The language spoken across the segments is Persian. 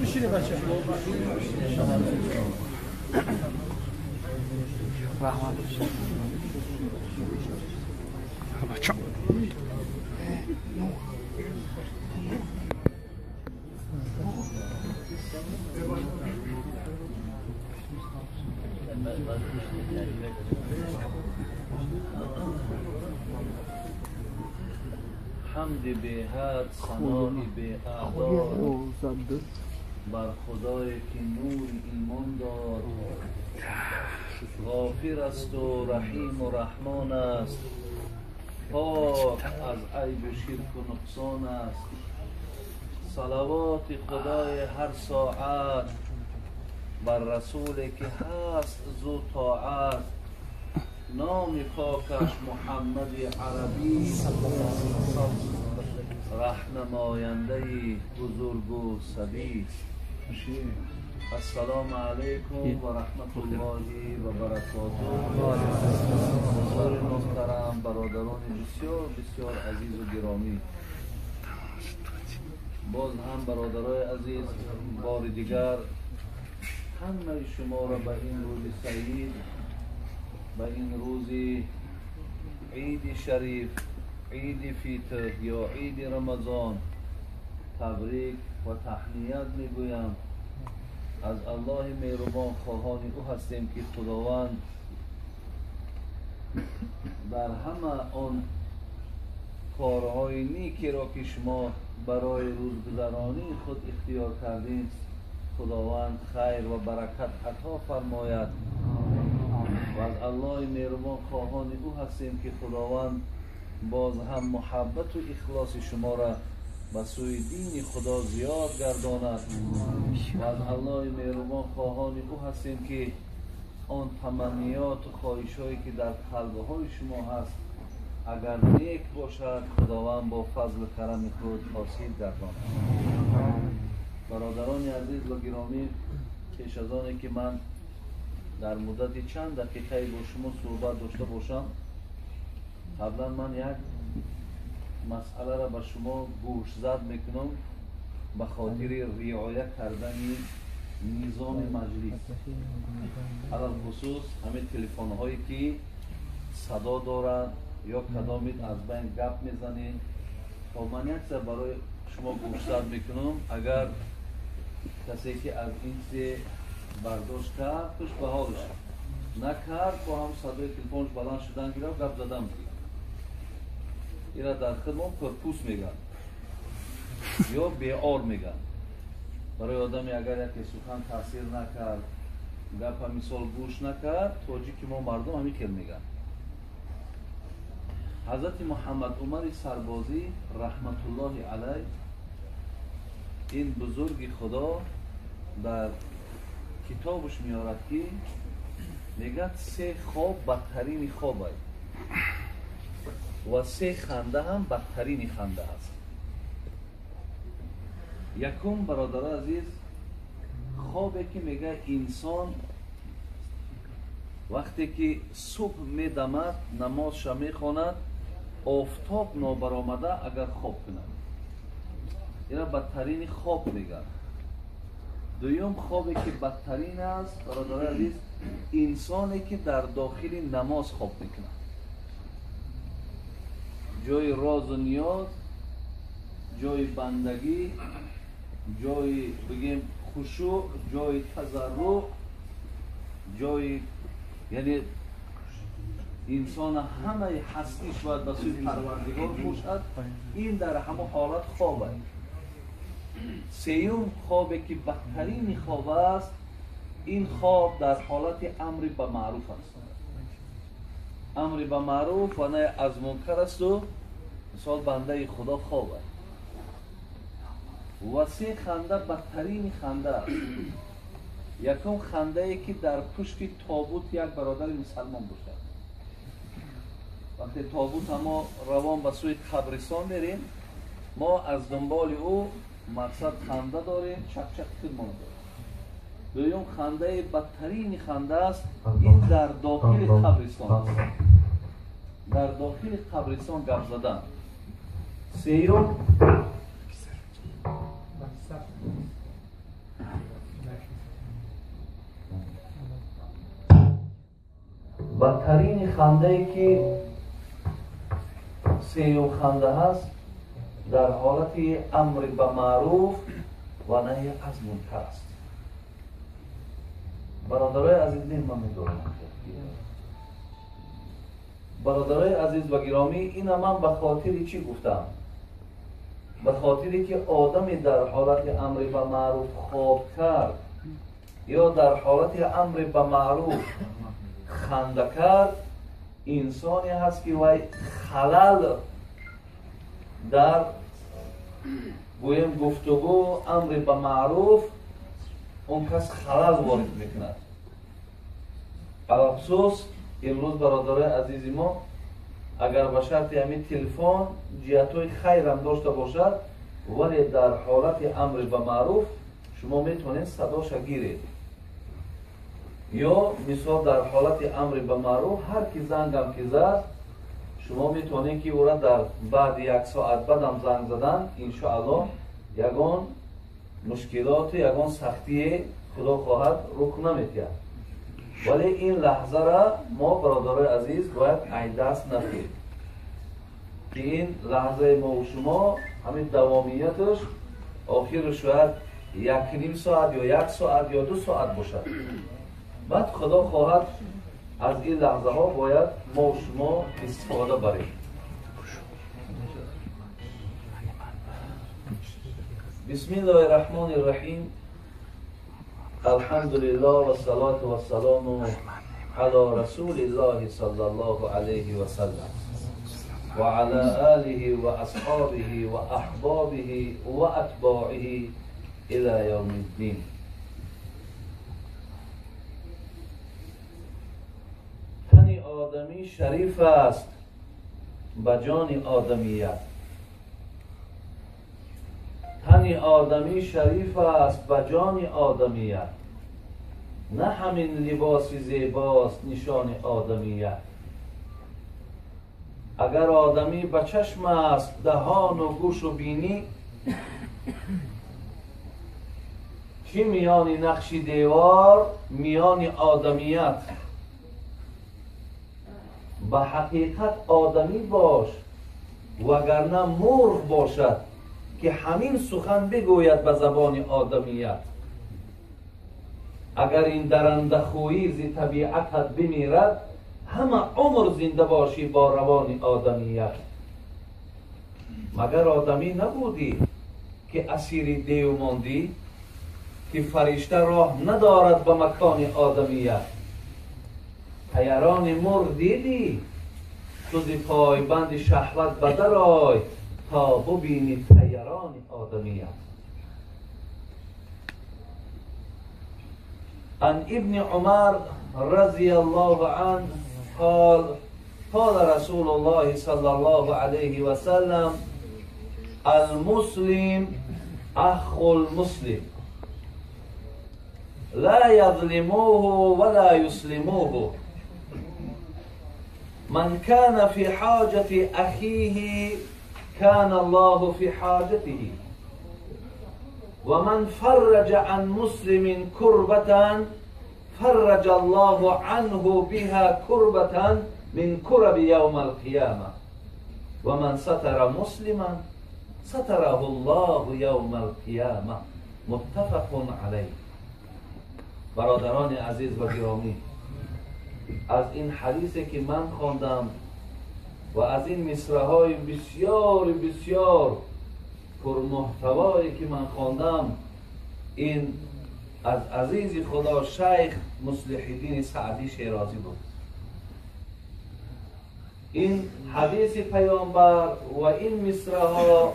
بشینه بچه رحمت بچه حمد به حد ثنای به اعداد بر خدای که نور ایمان داد غافر است و رحیم و رحمان است پاک از عیب و شرک و نقصان است صلوات خدای هر ساعت بر رسول که هست زو طاعت نام پاکش محمد عربی رهنماینده بزرگ و سبی السلام علیکم و رحمت الله و برکاته. حضار محترم برادران بسیار بسیار عزیز و گرامی، باز هم برادرای عزیز بار دیگر همه شما را به این روز سعید، به این روز عید شریف، عید فیطر یا عید رمضان تبریک و تهنیت میگویم. از الله مهربان خواهان او هستیم که خداوند در همه آن کارهای نیکی را که شما برای روزگذرانی خود اختیار کردین خداوند خیر و برکت عطا فرماید. و از الله مهربان خواهان او هستیم که خداوند باز هم محبت و اخلاص شما را به سوی دین خدا زیاد گرداند. و از الله مهربان خواهان او هستیم که آن تمنیات و خواهش‌هایی که در قلب‌های شما هست اگر نیک باشد خداوند با فضل و کرم خود حاصل گرداند. برادران عزیز و گرامی، پیش از آنی که من در مدت چند دقیقه با شما صحبت داشته باشم، قبلا من یک مسئله را به شما گوشزد میکنم به خاطر رعایت کردن نظام مجلس، علل خصوص همه تلفن هایی که صدا دارند یا کدامید از بین گپ میزنید. تا من یک سر برای شما گوشزد میکنم، اگر کسی که از این سه برداشت کرد توش به حالش، نکرد با هم صدای تلفنش بلند شدن گرفت گپ زدن بود. اینا در خدمت پرپوس میگن یا بیعار میگن. برای آدمی اگر یک سخن تاثیر نکرد، گپ مثال گوش نکرد، توجی که ما مردم همین کل میگن. حضرت محمد عمر سربازی رحمت الله علیه، این بزرگ خدا در کتابش میارد که میگه سه خواب بدترین خواب است و سه خنده هم بدترین خنده است. یکم برادر عزیز خوابی که میگه انسان وقتی که صبح میدمد نمازش میخواند آفتاب نابرآمده اگر خواب کند، اینا بدترین خواب میگه. دویم خوابی که بدترین است برادر عزیز انسانی که در داخل نماز خواب میکنه، جای راز و نیاز، جای بندگی، جای بگیم خشوع، جای تضرع، جای یعنی انسان همه هستیش باید به سوی پروردگار باشد، این در همه حالت خواب است. سیوم خوابی که بدترین خواب است، این خواب در حالت امر به معروف است. امر به معروف و نهی از منکر است و مثال بنده خدا خواب است. و سه خنده بدترین خنده است. یکم خنده ای که در پشت تابوت یک برادر مسلمان باشد. وقتی تابوت ما روان به سوی قبرستان میریم، ما از دنبال او مقصد خنده داریم، چک چک خیلمان داریم. دویم خنده بدترین خنده است، این در داخل قبرستان است، در داخل قبرستان گپ زدن. بدترین خنده ای که سیوم خنده هست در حالت امر به معروف و نهی از منکر است. برادرای عزیز من می‌دونم برادرای عزیز و گرامی، این من به خاطر چی گفتم؟ به خاطری که آدمی در حالت امر به معروف خواب کرد یا در حالت امر به معروف خنده کرد، انسانی هست که وی خلل در گویم گفتگو امر به معروف اون کس خلل وارد میکند. الافسوس امروز برادرای عزیز ما اگر به شرط همین تلفن جهت‌های خیر هم داشته باشد، ولی در حالت امر به معروف شما میتونید صداش گیرید. یا مثال در حالت امر به معروف هر کی زنگ هم که زد، شما میتونید که او را در بعد یک ساعت بعد هم زنگ زدن انشاءالله یگان مشکلات یگان سختی خدا خواهد رخ نمی‌دهد. ولی این لحظه را ما برادرای عزیز باید از دست ندهیم که این لحظه ما و شما همین دوامیتش آخر شاید 1.5 ساعت یا 1 ساعت یا 2 ساعت باشد. بعد خدا خواهد از این لحظه ها باید ما و شما استفاده بریم. بسم الله الرحمن الرحیم. الحمد لله و الصلاة و السلام علی رسول الله صلی الله علیه و سلم و علی آله و اصحابه و احبابه و اتباعه الى یوم الدین. تن آدمی شریف است به جان آدمیت. تن آدمی شریف است به جان آدمیت، نه همین لباس زیباست نشان آدمیت. اگر آدمی به چشم است دهان و گوش و بینی، چی میان نقش دیوار میان آدمیت. به حقیقت آدمی باش وگرنه مرغ باشد که همین سخن بگوید به زبان آدمیت. اگر این درنده خویی ز طبیعتت بمیرد، همه عمر زنده باشی با روان آدمیت. مگر آدمی نبودی که اسیر دیو ماندی، که فرشته راه ندارد به مکان آدمیت. طیران مرغ دیدی، تو ز پایبند شهوت بدر آی تا ببینی طیران آدمیت. عن ابن عمر رضی الله عنه قال قال رسول الله صلی الله علیه و سلم المسلم اخو المسلم لا يظلموه ولا يسلموه من كان في حاجة أخيه كان الله في حاجته ومن فرج عن مسلم كربة فرج الله عنه بها كربة من كرب يوم القيامة ومن ستر مسلما ستره الله يوم القيامة متفق عليه. برادران عزیز و گرامی، از این حدیثی که من خواندم و از این مصرع‌های بسیار بسیار پرمحتوایی که من خواندم، این از عزیز خدا شیخ مصلح الدین سعدی شیرازی بود. این حدیث پیامبر و این مصرع‌ها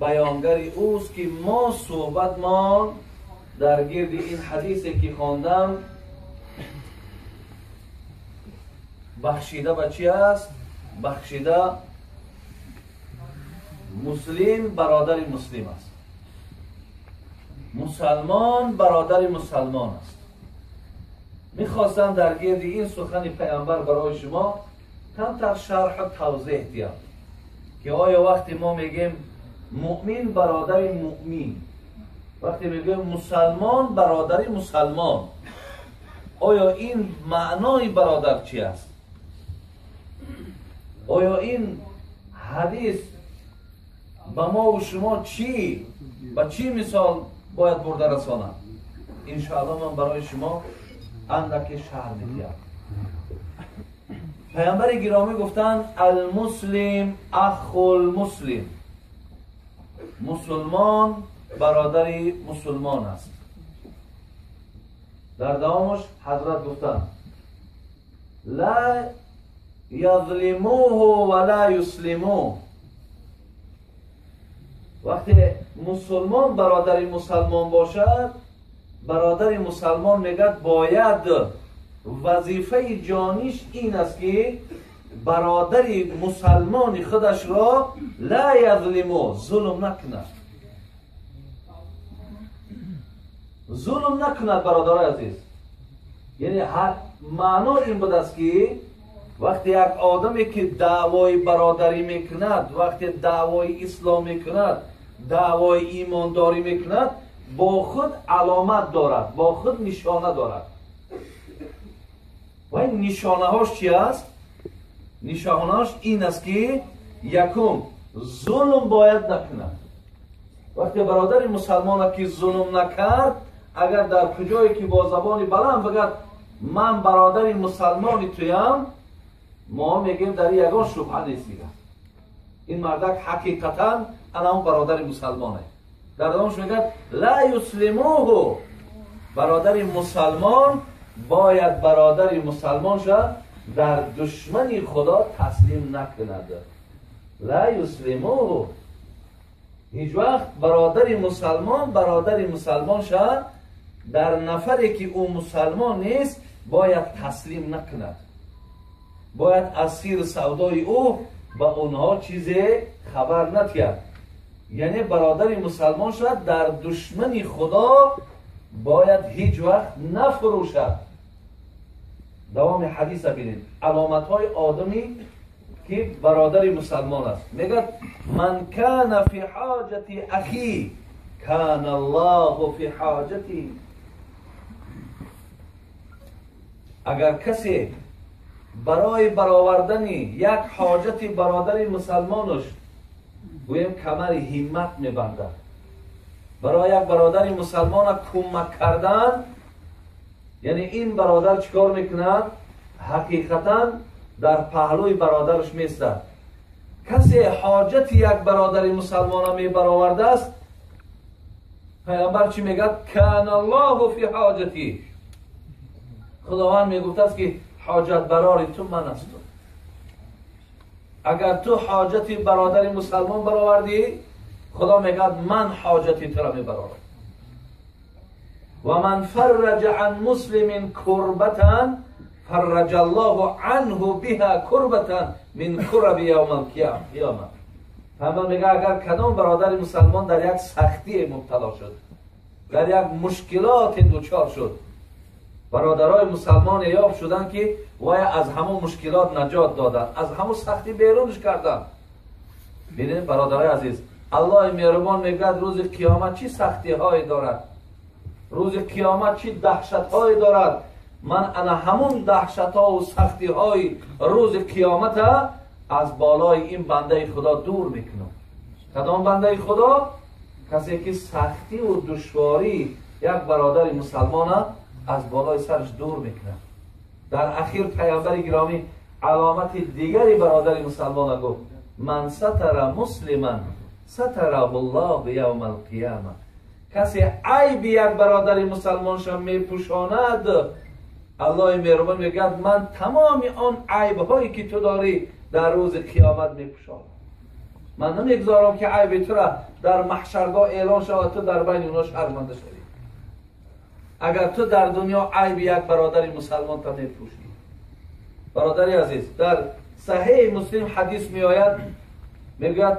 بیانگر اوست که ما صحبت ما در گرد این حدیثی که خواندم بخشیده به چی است؟ بخشیده مسلم برادر مسلم است، مسلمان برادر مسلمان است. میخواستم در گرد این سخن پیامبر برای شما کمتر شرح و توضیح دیم که آیا وقتی ما میگیم مؤمن برادر مؤمن. وقتی میگویم مسلمان برادری مسلمان، آیا این معنای برادر چی است؟ آیا این حدیث به ما و شما چی و چی مثال باید برده رسانم؟ انشاءالله من برای شما اندکی شرح میدیم. پیامبر گرامی گفتند المسلم اخو المسلم، مسلمان برادری مسلمان است. در دوامش حضرت گفتند لا یظلموه ولا یسلموه. وقتی مسلمان برادری مسلمان باشد، برادر مسلمان میگه باید وظیفه جانیش این است که برادری مسلمان خودش را لا یظلمو، ظلم نکند. ظلم نکند برادر عزیز. یعنی معنا این بود است که وقتی یک آدمی که دعوای برادری میکند، وقتی دعوای اسلام میکند، دعوای ایمانداری میکند، با خود علامت دارد، با خود نشانه دارد. و این نشانه هاش چی است؟ نشانه هاش این است که یکم ظلم باید نکند. وقتی برادر مسلمان که ظلم نکرد، اگر در کجایی که با زبانی بلند بگد من برادر مسلمانی تویم، ما میگیم در یگان شبهه نیست. این مردک حقیقتا انا برادر مسلمانه. در دومش میگه لا یسلموه، برادر مسلمان باید برادر مسلمان شد در دشمنی خدا تسلیم نکند. لا یسلموه، هیچ وقت برادر مسلمان شد در نفری که او مسلمان نیست باید تسلیم نکند، باید اسیر سودای او با اونها چیزی خبر ندهد. یعنی برادر مسلمان شد در دشمنی خدا باید هیچ وقت نفروشد. دوام حدیث ببینید، علامت های آدمی که برادر مسلمان است. میگه من کان فی حاجتی اخی کان الله فی حاجتی. اگر کسی برای برآوردن یک حاجت برادر مسلمانش گویم کمر همت میبندد، برای یک برادر مسلمان کمک کردن، یعنی این برادر چیکار میکند؟ حقیقتا در پهلوی برادرش میستد. کسی حاجت یک برادر مسلمان می برآورده است، پیامبر چی میگه؟ کان الله فی حاجتی. خداوند میگفت است که حاجت برای تو من هستم. اگر تو حاجتی برادر مسلمان برآوردی، خدا میگه من حاجتی تو را میبرم. و من فرج عن مسلم کربتا فرج الله عنه بها کربتا من کرب یوم القیامه. همه میگه اگر کدام برادر مسلمان در یک سختی مبتلا شد، در یک مشکلات دوچار شد، برادرای مسلمان یاب شدن که وای از همه مشکلات نجات دادن، از همه سختی بیرونش کردن. ببینید برادرای عزیز، الله مهربان میگه روز قیامت چی سختی های دارد، روز قیامت چی دهشت های دارد. من انا همون دهشت ها و سختی های روز قیامت از بالای این بنده خدا دور میکنم. کدام بنده خدا؟ کسی که سختی و دشواری یک برادر مسلمان از بالای سرش دور میکنه. در اخیر پیامبر گرامی علامت دیگری برادر مسلمان گفت من ستر مسلما ستره الله یوم القیامه. کسی عیب یک برادر مسلمان شم میپوشاند، الله مهربان میگه من تمام آن عیب هایی که تو داری در روز قیامت میپوشانم. من نمیگذارم که عیب تو را در محشرگاه اعلان شود تو در بین اونها شرمنده شوی. اگر تو در دنیا عیب یک برادر مسلمان تا میپوشی. برادری عزیز، در صحیح مسلم حدیث می آید، میگه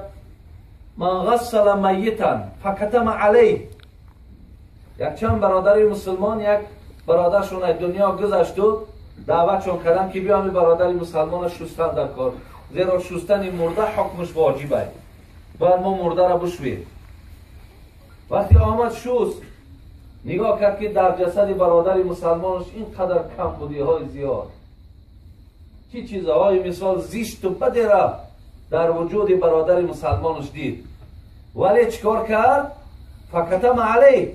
من غسل میتا فکتم علیه. یک چند برادر مسلمان یک برادرشون دنیا گذشت و دعوتشون کردن که بیان برادر مسلمان شستن در کار، زیرا شستن مرده حکمش واجبه. باید ما مرده را بشویم. وقتی آمد شست، نگاه کرد که در جسد برادر مسلمانش اینقدر کم بودی های زیاد، چی چیزهای مثال زیشت و بدی را در وجود برادر مسلمانش دید، ولی چکار کرد؟ فکتم علی،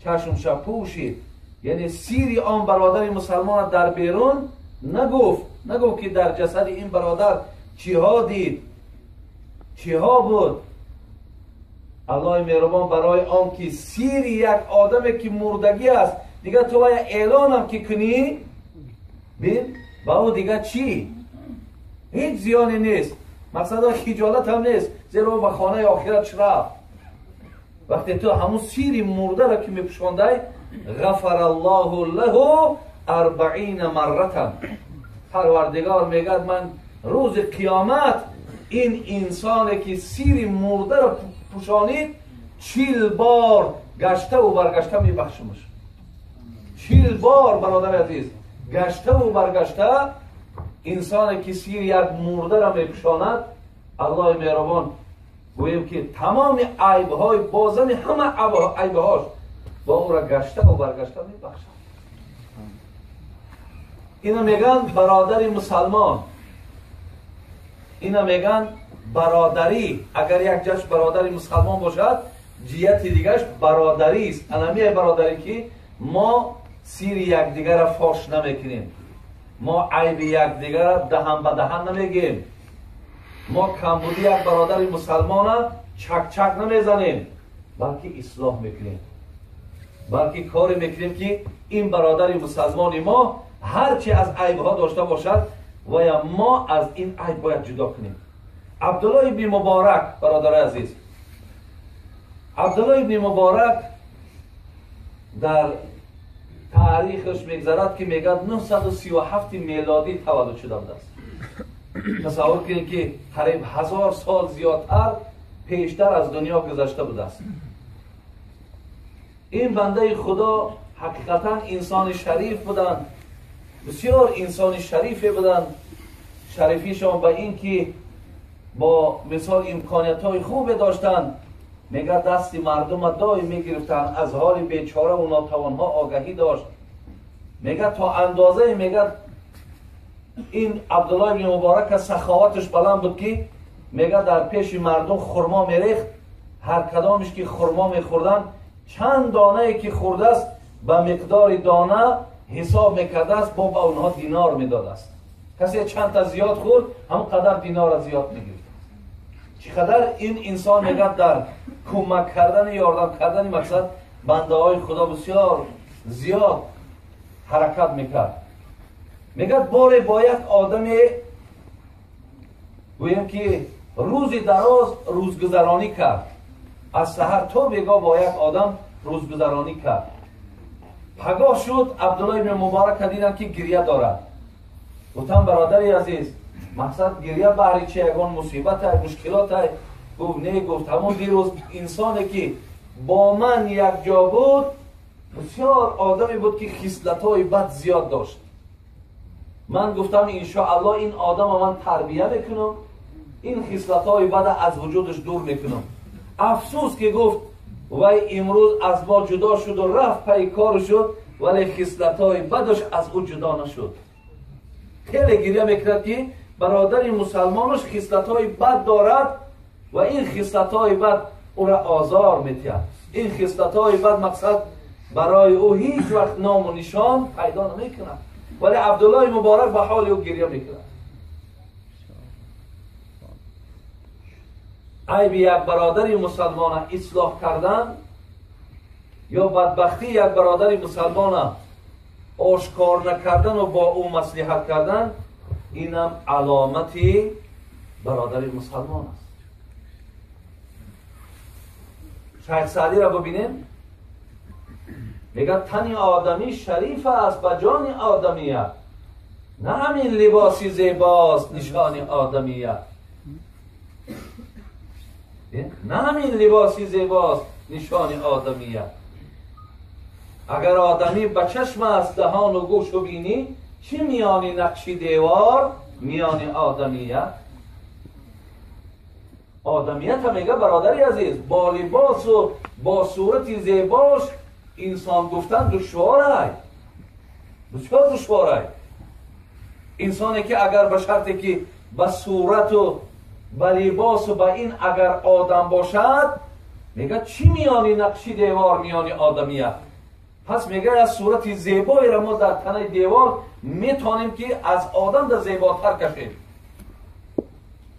چشمش پوشید، یعنی سیری آن برادر مسلمان در بیرون نگفت که در جسد این برادر چیها دید، چیها بود. الله مهربان برای آن که سیر یک آدم که مردگی است دیگه تو باید اعلان هم که کنی، بین با او دیگه چی؟ هیچ زیانی نیست، مقصد خجالت هم نیست، زیرا به خانه آخرت رفت. وقتی تو همون سیر مرده را که میپشانده، غفر الله له 40 مرتا، پروردگار میگه من روز قیامت این انسانی که سیر مرده را پوشانید 40 بار گشته و برگشته میبخشمش. 40 بار برادر عزیز گشته و برگشته انسانی که سیر یک مرده را میپوشاند، الله مهربان گویم که تمام عیبهای بازم همه عیبهاش با او را گشته و برگشته میبخشد. اینا میگن برادر مسلمان، اینا میگن برادری. اگر یک جاش برادری مسلمان باشد، جهت دیگرش برادری است. انمیه برادری که ما سیر یکدیگر را فاش نمیکنیم، ما عیب یکدیگر را دهن به دهن نمیگیم، ما کمبودی یک برادر مسلمان را چک نمیزنیم، بلکه اصلاح میکنیم، بلکه کاری میکنیم که این برادر مسلمان ما هرچی از عیبها داشته باشد و یا ما از این عیب باید جدا کنیم. عبدالله ابن مبارک برادر عزیز، عبدالله ابن مبارک در تاریخش میگذرد که میگه 937 میلادی تولد شده است. تصور کنید که قریب 1000 سال زیادتر پیشتر از دنیا گذشته بوده است. این بنده خدا حقیقتا انسان شریف بودند، بسیار انسان شریفی بودند. شریفیشان به این که با مثال امکانیت های خوب داشتند، میگه دست مردم دای میگرفتن، از حال بیچاره و ناتوان ها آگهی داشت. میگه تا اندازه میگه این عبدالله ابن مبارک سخاوتش بلند بود که میگه در پیش مردم خرما میریخت، هر کدامش که خرما میخوردن چند دانه ای که خورده است به مقدار دانه حساب میکرده است، با به اونها دینار میداد است. کسی چند تا زیاد خورد هم قدر دینار زیاد میگرفت. چقدر این انسان میگه در کمک کردن، یاردم کردن مقصد بنده های خدا بسیار زیاد حرکت میکرد. میگه باره با یک آدم گویم که روزی دراز روزگذرانی کرد، از سحر تا بیگاه با یک آدم روزگذرانی کرد. پگاه شد عبدالله ابن مبارک دیدن که گریه دارد. گفتم برادری عزیز، مقصد گریه بهر چه یگان مصیبت های مشکلات های؟ گفت نه، گفت همون دیروز انسانی که با من یک جا بود بسیار آدمی بود که خصلت های بد زیاد داشت. من گفتم انشاءالله این آدم من تربیه میکنم، این خصلت های بد از وجودش دور میکنم. افسوس که گفت وای امروز از ما جدا شد و رفت پی کار شد، ولی خصلت های بدش از او جدا نشد. خیلی گریه میکرد که برادر مسلمانش خصلت های بد دارد و این خصلت های بد او را آزار میتید. این خصلت های بد مقصد برای او هیچ وقت نام و نشان پیدا نمیکنه، ولی عبدالله مبارک به حال او گریه میکنه. عیب یک برادر مسلمان اصلاح کردن یا بدبختی یک برادر مسلمان آشکار نکردن و با او مصلحت کردن، اینم علامتی برادر مسلمان است. شیخ سعدی را ببینیم، میگه تن آدمی شریف است به جان آدمیت، نه همین لباسی زیباست نشان آدمیت، نه همین لباسی زیباست نشان آدمیت. اگر آدمی به چشم است دهان و گوش و بینی، چی میانی نقشی دیوار میانی آدمیت؟ آدمیت هم میگه برادری عزیز با لباس و با صورت زیباش انسان گفتن دشواره، بسیار دشواره. انسانی که اگر به شرطی که به صورت و به لباس و به این اگر آدم باشد، میگه چی میانی نقشی دیوار میانی آدمیت؟ پس میگه از صورت زیبایی را ما در تنه دیوار میتونیم که از آدم در زیباتر کشیم،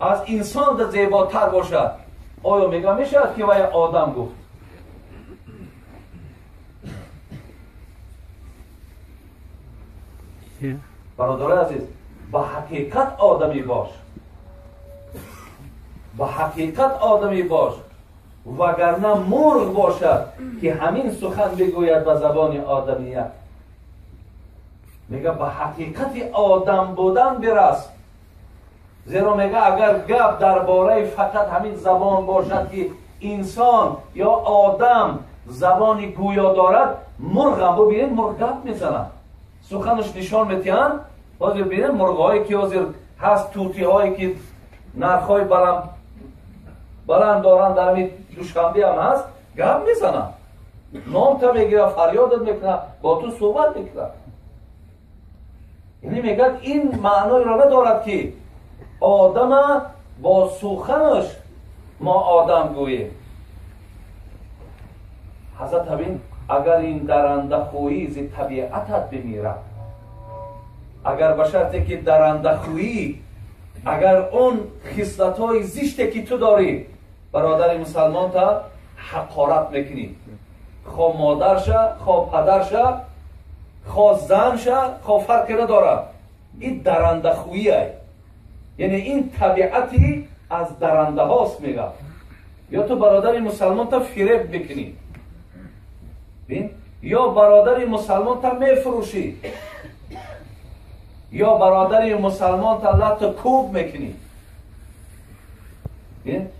از انسان در زیباتر باشد. آیا میگه میشه که وای آدم گفت؟ برادر عزیز، به حقیقت آدمی باش، به حقیقت آدمی باش، وگرنه مرغ باشد که همین سخن بگوید به زبان آدمیت. میگه به حقیقت آدم بودن برس، زیرا میگه اگر گپ درباره فقط همین زبان باشد که انسان یا آدم زبانی گویا دارد، مرغ هم ببینید مرغ گپ میزنن، سخنش نشان میتین. باز ببینید مرغ‌هایی که حاضر هست، توتی هایی که نرخ‌های بلند دارن در همین دوشنبه هم هست، گپ میزنن، نام تا میگیره، فریادت میکنه، با تو صحبت میکنه. یعنی میگه این معنی را ندارد که آدم با سخنش ما آدم گوییم. حضرت ببین اگر این درنده خویی ز طبیعتت بمیرد، اگر به شرطی که درنده خویی، اگر اون خصلت‌های زشتی که تو داری برادر مسلمان تا حقارت میکنی، خواه مادر شه، خواه پدر شه، خواه زن شه، خواه فرقی نداره، این درنده خوییه. یعنی این طبیعتی از درنده هاست. میگه یا تو برادر مسلمان تا فریب بکنی، یا برادر مسلمان تا میفروشی، یا برادر مسلمان تا لط کوب میکنی،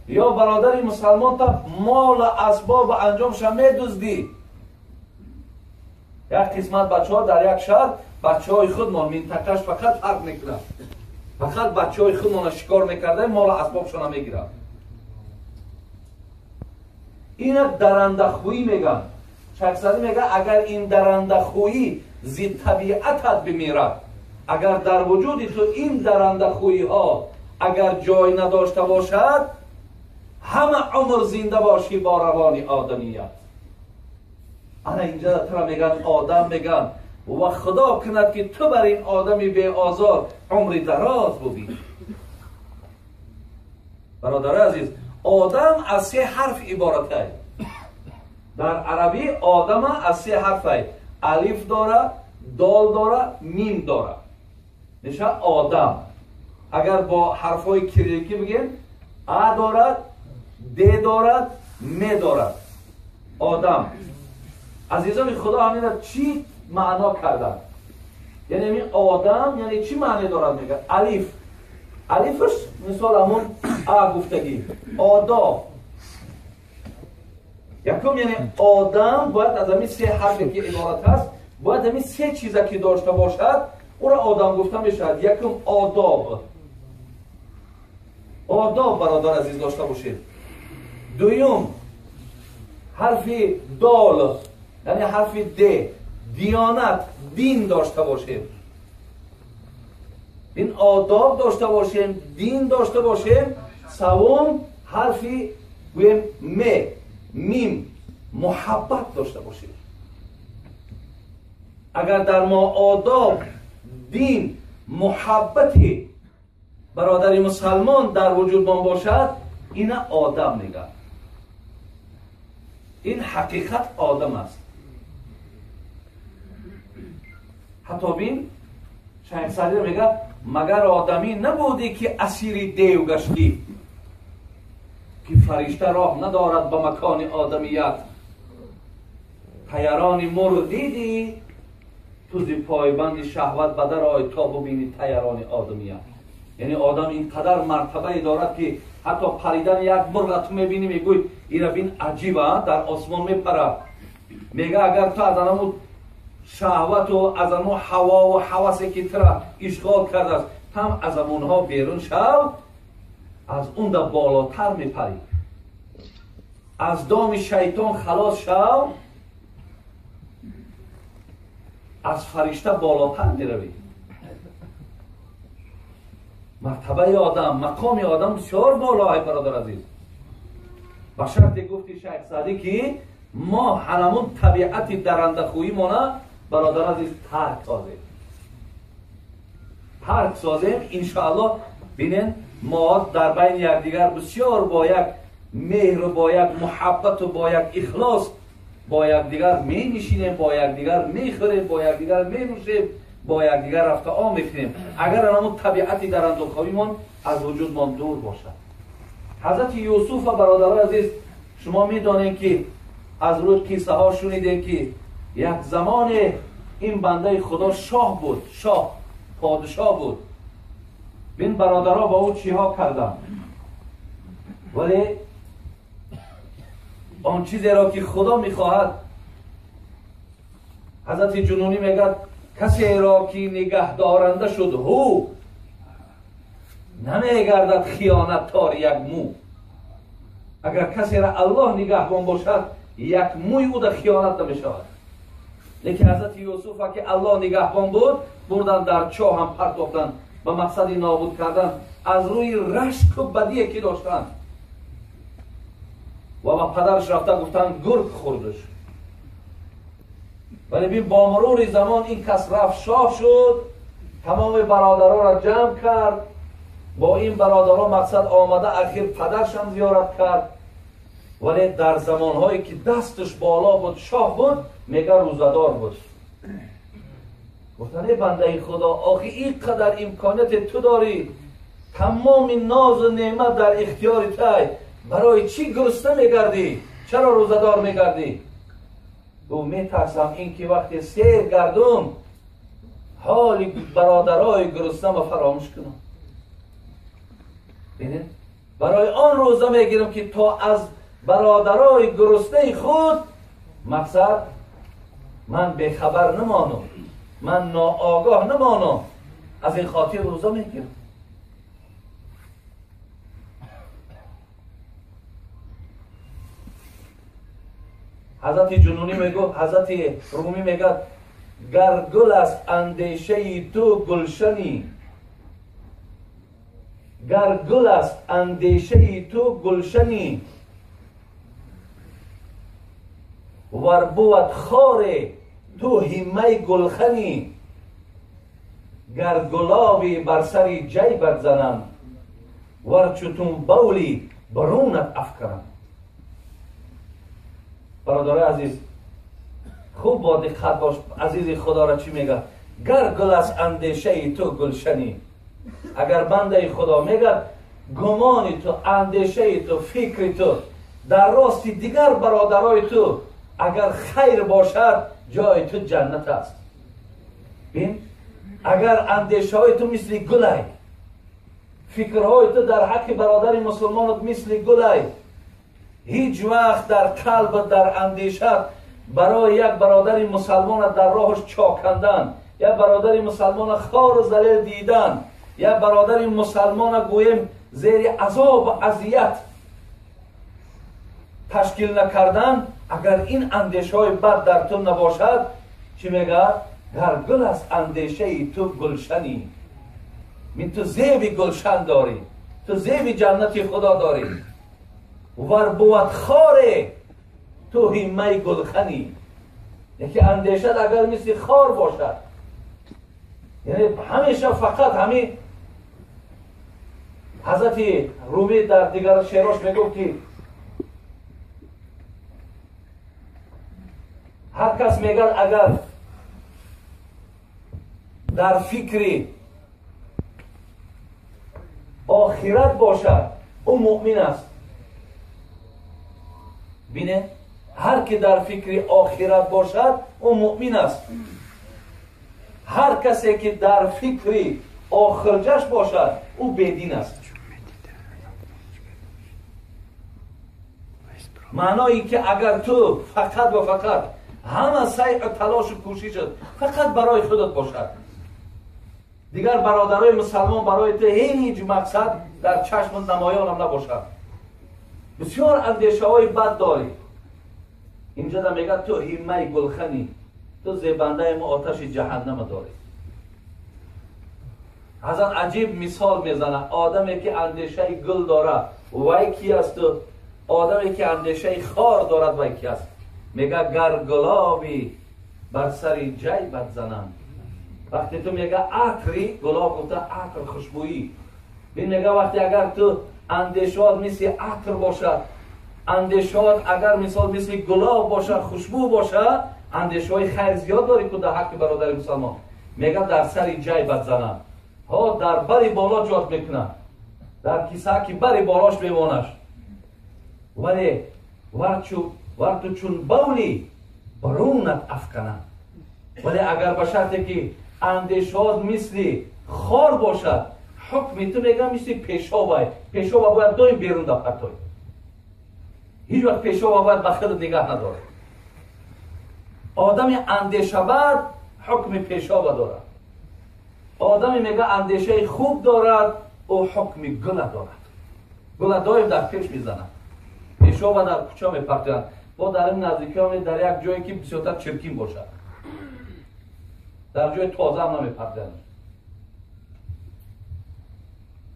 یا برادر مسلمان تا مال و اسباب و انجامش میدزدی. یک قسمت بچه ها در یک شهر بچه های خود ما منطقهش فقط فرق میکنه، فقط بچه های خود ما شکار میکرده، مال و اسبابشون میگیرن. این درنده خویی میگن. شخصی میگه اگر این درنده خویی ز طبیعتت بمیرد، اگر در وجود تو این درنده خویی ها اگر جای نداشته باشد، همه عمر زنده باشی با روان آدمیت. انا اینجا ترا میگن آدم، میگن و خدا کند که تو بر این آدمی بی آزار عمری دراز بودی. برادر عزیز، آدم از 3 حرف عبارته. در عربی آدم از 3 حرفه، الف داره، دال داره، میم داره، میشه آدم. اگر با حرفای کلیکی بگیم ا دارد، د دارد، م دارد، آدم. عزیزان خدا همین را چی معنا کردن؟ یعنی این آدم یعنی چی معنی دارد؟ میگه الف، الفش مثال همون ا گفتگی، آداب. یکم یعنی آدم باید از همین 3 حرفی که عبارت هست، باید همین 3 چیزی که داشته باشد او را آدم گفته میشد. یکم آداب، آداب برادر عزیز داشته باشید. دویم حرف دال یعنی حرف د، دیانت، دین داشته باشید. این آداب داشته باشیم، دین داشته باشیم. سوم حرف گویم میم، محبت داشته باشیم. اگر در ما آداب، دین، محبتی برادر مسلمان در وجود ما باشد، این آدم میگه. این حقیقت آدم است. حتی بین شیخ سعدی میگه مگر آدمی نبودی که اسیر دیو گشتی، که فرشته راه ندارد به مکان آدمیت. طیران مرغ دیدی تو زی پایبند شهوت بدر آی تا ببینی طیران آدمیت. یعنی آدم اینقدر مرتبه دارد که حتی پریدن یک مرغ تو میبینی میگوی این بین عجیبه، در آسمان میپره. میگه اگر تو از آنمو شهوت و از آنمو هوا و حواسی که ترا اشغال کرده است، هم از اونها بیرون شو، از اون در بالاتر میپری. از دام شیطان خلاص شو، از فرشته بالاتر میروی. مرتبه آدم، مقام آدم بسیار بالاه برادر عزیز. به شرط گفتی شیخ سعدی که ما هممون طبیعت درنده خویی مانه برادر عزیز ترک سازیم. انشاءالله بینین ما در بین یکدیگر بسیار با یک مهر و با یک محبت و با یک اخلاص با یکدیگر می نشینیم، با یکدیگر می خوریم، با یکدیگر می نوشیم، با یکدیگر رفت آمد میکنیم. اگر همون طبیعتی در اندوخویمان از وجودمان دور باشد. حضرت یوسف برادر عزیز، شما میدانید که از روی قصه ها شنیدید که یک زمان این بنده خدا شاه بود، پادشاه بود. بین برادرها با او چی ها کردن، ولی آن چیزی را که خدا میخواهد، حضرت جنونی میگه کسی را که نگه دارنده شد هو نمیگردد خیانت تار یک مو. اگر کسی را الله نگهبان باشد یک موی او در خیانت نمیشود. لیکن حضرت یوسف که الله نگهبان بود، بردن در چاه هم پرتافتن به مقصد نابود کردن از روی رشک و بدی که داشتن. و با پدرش رفته گفتن گرگ خوردش. ولی بین با مرور زمان این کس رفت شاه شد، تمام برادرها را جمع کرد. با این برادرها مقصد آمده اخیر پدرش هم زیارت کرد. ولی در زمانهایی که دستش بالا بود، شاه بود، میگه روزدار بود. گفتن ای بنده خدا، آخی این قدر امکانیت تو داری، تمام ناز و نعمت در اختیار تای، برای چی گرسنه میگردی؟ چرا روزدار میگردی؟ او میترسم این که وقتی سیر گردم حال برادرای گرسنه ما فراموش کنم. ببینید، برای آن روزه میگیرم که تا از برادرای گرسنه خود مقصد من بخبر نمانم، من ناآگاه نمانم. از این خاطر روزه میگیرم. حضرت جنونی میگه، حضرت رومی میگه گر گل است اندیشه تو گلشنی، گر گل است اندیشه تو گلشنی، ور بود خار تو همه گلخنی، گر گلابی بر سر جیبت زنم، ور چتون بولی برونت افکنم. برادر عزیز خوب با دقت باش، عزیز خدا را چی میگه؟ گر گل است اندیشه تو گلشنی. اگر بنده خدا میگه گمان تو، اندیشه تو، فکر تو در راست دیگر برادرای تو اگر خیر باشد، جای تو جنت است. بین اگر اندیشه های تو مثل گلای، فکرهای تو در حق برادر مسلمانت مثل گلای، هیچ وقت در قلب در اندیشه برای یک برادر مسلمان در راهش چاکندن، یک برادر مسلمان خار و ذلیل دیدن، یک برادر مسلمان گویم زیر عذاب و اذیت تشکیل نکردن، اگر این اندیشه های بد در تو نباشد، چی میگه؟ گر گل است اندیشه تو گلشنی. من تو زیب گلشن داری، تو زیب جنت خدا داری. ور بود خاره تو همه گلخنی. یکی اندیشه اگر مثل خار باشد، یعنی همیشه فقط همین. حضرت رومی در دیگر شعراش میگفت که هر کس میگه اگر در فکر آخرت باشد او مؤمن است. بینه، هر که در فکر آخرت باشد او مؤمن است. هر کسی که در فکر آخرجش باشد او بدین است. معنایی که اگر تو فقط و فقط همه سعی و تلاش و کوششت فقط برای خودت باشد، دیگر برادرای مسلمان برای تو هیچ مقصد در چشم نمایان نباشد. بسیار اندیشه های بد داری. اینجا در میگه تو همه گلخنی، تو زیبنده ما آتش جهنم داری. حضرت عجیب مثال میزنه. آدمی که اندیشه گل داره وای کی است؟ آدمی که اندیشه خار دارد وای کی است؟ میگه گر گلابی بر سر جیبت زنم. وقتی تو میگه عطری، گلاب گفته عطر خوشبویی. این میگه وقتی اگر تو اندیشات مثل عطر باشد، اندیشات اگر مثال مثل گلاب باشد، خوشبو باشد، اندیشه های خیر زیاد داری که در حق برادر مسلمان. میگه در سر جیبت زنم. ها در بری بالا جات میکنه، در کیسه که بری بالاش میمانش. ولی ورتو چون بولی برونت افکنه. ولی اگر باشد که اندیشات مثل خار باشد، حکمی تو میگه مثل پیشابه. پیشابه باید دویم بیرون دفت توی. هیچ وقت پیشابه باید بخیر نگاه نداره. آدم اندیشه بد حکم پیشابه دارد. آدمی میگه اندیشه خوب دارد او حکم گل دارد. گل دایم در پیش میزنند. پیشابه در کوچه میپرتند. با در این نزدیکی در یک جایی که بسیارتر چرکین باشد، در جای تازه هم نمیپرتند.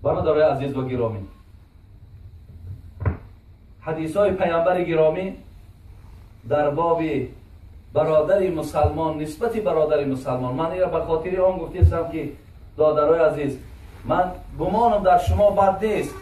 برادرای عزیز و گرامی، حدیث های پیامبر گرامی در باب برادر مسلمان، نسبت برادر مسلمان، من این را به خاطر آن گفتم که دادرای عزیز، من گمانم در شما بد نیست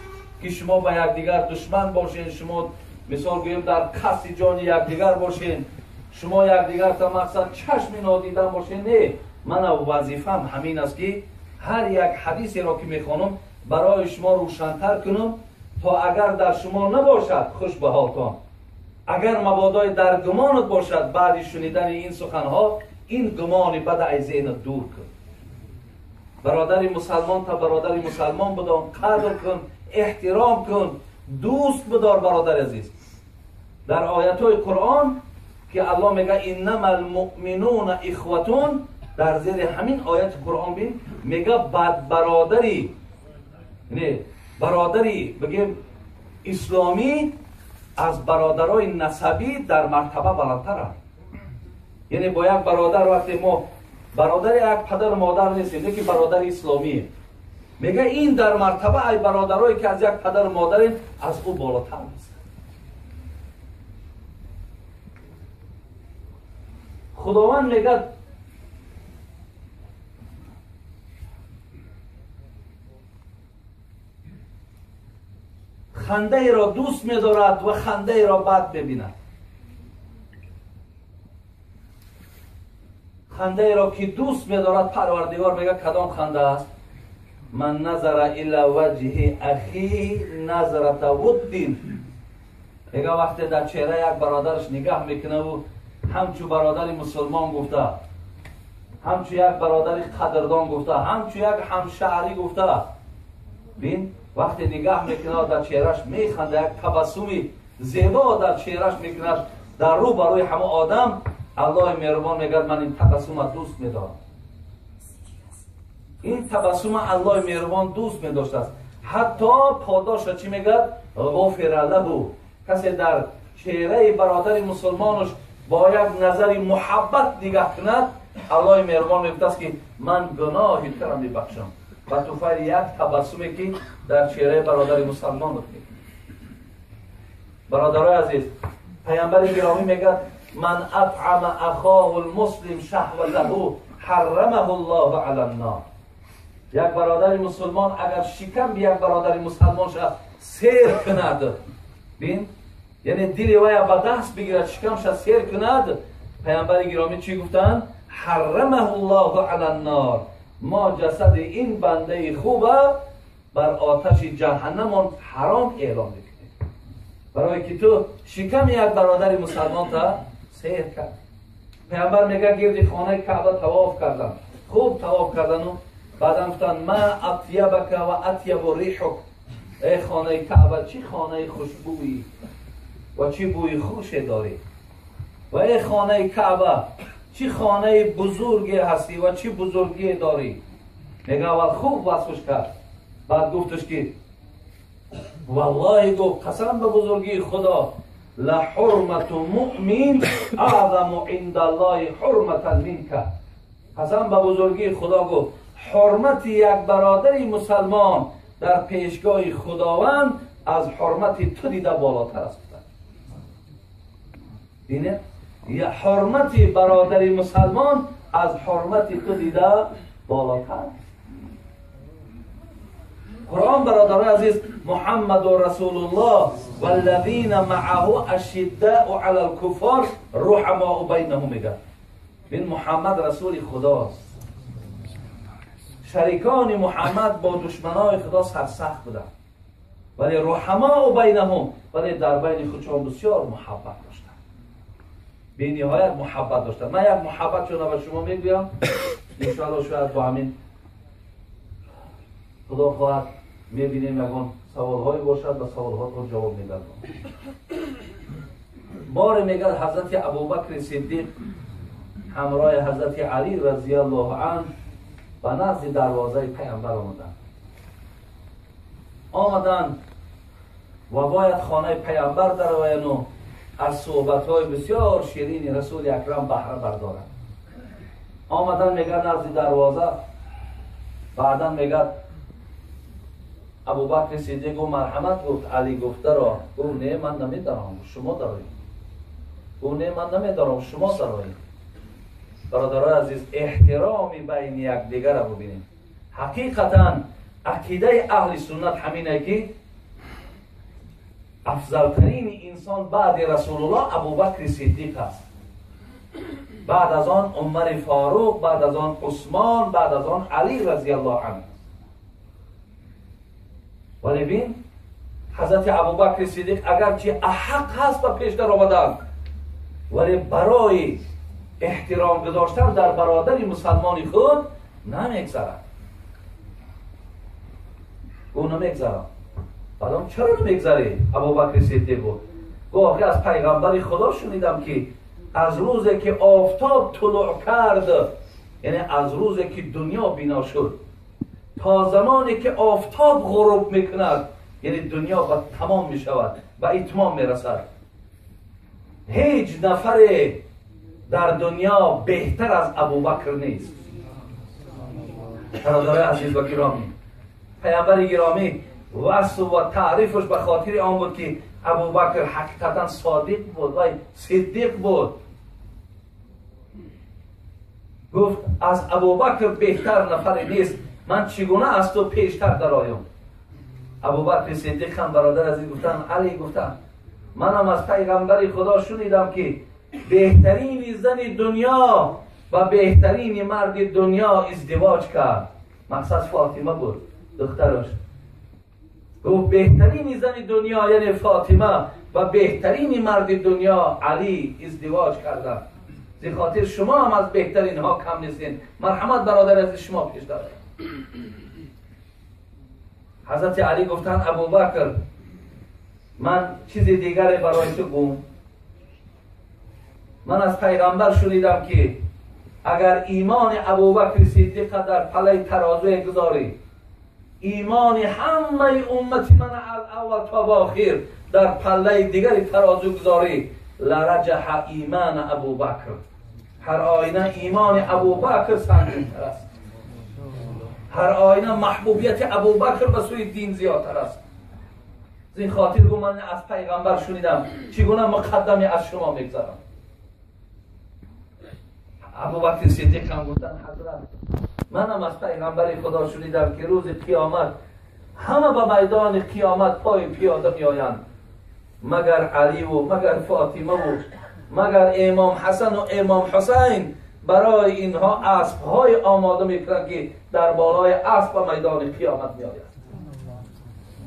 که شما با یکدیگر دشمن باشین، شما مثال گویم در قصد جان یکدیگر باشین، شما یکدیگر تا مقصد چشم نادیدن باشین. نه، من وظیفم همین است که هر یک حدیثی را که میخوانم برای شما روشن‌تر کنم تا اگر در شما نباشد خوش به حالتان، اگر مبادا در گمانت باشد بعد شنیدن این سخنها این گمان بد از ذهنت دور کن. برادر مسلمان تا برادر مسلمان بدان، قدر کن، احترام کن، دوست بدار برادر عزیز. در آیات های قرآن که الله میگه انما المؤمنون اخوتون، در زیر همین آیت قرآن بین میگه بعد برادری، یعنی برادری بگیم اسلامی از برادرای نسبی در مرتبه بالاتره. یعنی با یک برادر وقتی ما برادر یک پدر و مادر نیستیم، یکی برادر اسلامیه، میگه این در مرتبه ای برادرایی که از یک پدر و مادر از او بالاتر نیست. خداوند میگه خنده ای را دوست می‌دارد و خنده ای را بد می‌بیند. خنده ای را که دوست می‌دارد پروردگار میگه کدام خنده است؟ من نظر الی وجه اخی نظرت ودین. میگه وقتی در چهره یک برادرش نگاه میکنه و همچو برادر مسلمان گفته، همچو یک برادر قدردان گفته، همچو یک همشهری گفته، بین وقتی نگاه میکنه در چهرهش میخنده، یک تبسمی زیبا در چهرهش میکنه در رو برای همه آدم. الله مهربان میگه من این تبسم دوست میدارم. این تبسم الله مهربان دوست میداشته است. حتی پاداش چی میگه؟ غفر له. کسی در چهره برادر مسلمانش با یک نظر محبت نگاه کند، الله مهربان میگه است که من گناهی ترم میبخشم و تو فایل یک تبسمی که در چهره برادر مسلمان میکنه. برادرای عزیز، پیامبر گرامی میگه من اطعم اخاه المسلم شهوته حرمه الله علی النار. یک برادر مسلمان اگر شکم به یک برادر مسلمان شد سیر کند، بین یعنی دل وی به دست بگیرد شکمش سیر کند، پیامبر گرامی چی گفتن؟ حرمه الله علی النار. ما جسد این بنده خوبه بر آتش جهنم حرام اعلام میکنیم، برای که تو شکم یک برادر مسلمان تا سیر کرد. پیامبر میگه گرد خانه کعبه طواف کردن، خوب طواف کردن و بعدم گفتن ما اطیبک و اطیب ریحک. ای خانه کعبه چی خانه خوشبویی و چی بوی خوشی داری، و ای خانه کعبه چی خانه بزرگی هستی و چی بزرگی داری. میگه اول خوب وصفش کرد، بعد گفتش که والله گفت قسم به بزرگی خدا لحرمت مؤمن اعظم عند الله حرمتا منک. قسم به بزرگی خدا گفت حرمت یک برادری مسلمان در پیشگاه خداوند از حرمت تو دیده بالاتر است. بینه یا حرمت برادری مسلمان از حرمت تو دیده بالاتر. قرآن برادران عزیز محمد رسول الله والذین معه اشداء علی الکفار رحماء بینهم میگه. این محمد رسول خداست. شریکان محمد با دشمنان خدا سرسخت بودند ولی رحماء بینهم، ولی در بین خودشان بسیار محبت داشتند، بی نهایت محبت داشتند. من یک محبت چون به شما میگویم ان شاء الله شاید با همین خدا خواهد میبینیم یکان سوالهایی باشد و سوالهات رو جواب میدن. بار میگه حضرت ابوبکر صدیق همراه حضرت علی رضی الله عنه به نزد دروازه پیامبر آمدند و باید خانه پیامبر درآیند و از صحبت‌های بسیار شیرین رسول اکرم بهره بردارند. آمدن میگه نزد دروازه، بعدا میگه ابوبکر صدیق گفت مرحمت، گفت علی گفته را، گفت نه من نمیدارم شما دارید، گفت نه من نمیدارم شما دارید. برادران عزیز احترامی بین یکدیگر را ببینیم. حقیقتا عقیده اهل سنت همینه که افضلترین انسان بعد رسول الله ابوبکر صدیق است، بعد از آن عمر فاروق، بعد از آن عثمان، بعد از آن علی رضی الله عنه. ولی بین حضرت ابوبکر صدیق اگرچه احق هست به پیشتر آمدن ولی برای احترام گذاشتن در برادر مسلمان خود نمیگذرد. او نمیگذرد. بعدم چرا نمیگذری؟ ابوبکر صدیق گفت از پیغمبر خدا شنیدم که از روزی که آفتاب طلوع کرد، یعنی از روزی که دنیا بینا شد تا زمانی که آفتاب غروب میکند، یعنی دنیا به تمام میشود، به اتمام میرسد، هیچ نفر در دنیا بهتر از ابوبکر نیست. برادران عزیز و گرامی، پیامبر گرامی وصف و تعریفش به خاطر آن بود که ابوبکر حقیقتا صادق بود و صدیق بود. گفت از ابوبکر بهتر نفر نیست، من چگونه از تو پیشتر درآیم؟ ابوبکر صدیق هم برادر عزیز گفتن علی گفتن منم از پیغمبر خدا شنیدم که بهترین زن دنیا و بهترین مرد دنیا ازدواج کرد. مقصد فاطمه بود دخترش. گفت بهترین زن دنیا یعنی فاطمه و بهترین مرد دنیا علی ازدواج کردن. زی خاطر شما هم از بهترین ها کم نیستین. مرحمت برادر از شما پیش دارد. حضرت علی گفتن ابوبکر من چیز دیگری برای تو گم. من از پیغمبر شنیدم که اگر ایمان ابوبکر صدیق در پله ترازو گذاری، ایمان همه امت من از اول تا با آخر در پله دیگری ترازو گذاری، لرجح ایمان ابوبکر، هر آینه ایمان ابوبکر سنگین‌تر است، هر آینه محبوبیت ابوبکر به سوی دین زیادتر است. زین خاطر گو من از پیغمبر شنیدم چگونه مقدمی از شما میگذارم. ابوبکر صدیق هم گفتن حضرت منم از پیغمبر خدا شنیدم که روز قیامت همه به میدان قیامت پای پیاده می آیند مگر علی و مگر فاطمه و مگر امام حسن و امام حسین. برای اینها اسب های آماده میکنند که در بالای اسب به میدان قیامت می آید.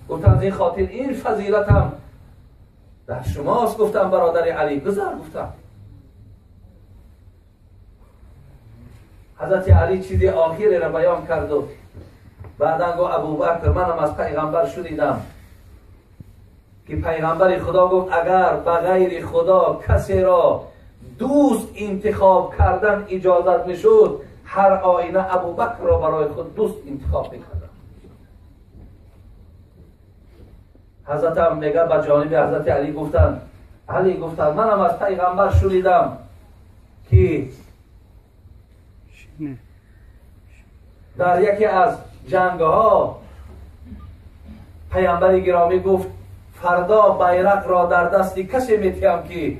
گفتن از این خاطر این فضیلت هم در شماست. گفتن برادر علی گذر. گفتن حضرت علی چیزی آخری را بیان کرد و بعدا گفت ابوبکر منم از پیغمبر شنیدم که پیغمبر خدا گفت اگر به غیر خدا کسی را دوست انتخاب کردن اجازت میشد هر آینه ابوبکر را برای خود دوست انتخاب میکردند. حضرت هم میگه به جانب حضرت علی گفتند، علی گفتند منم از پیغمبر شنیدم که در یکی از جنگ‌ها پیامبر گرامی گفت فردا بیرق را در دست کسی میتیم که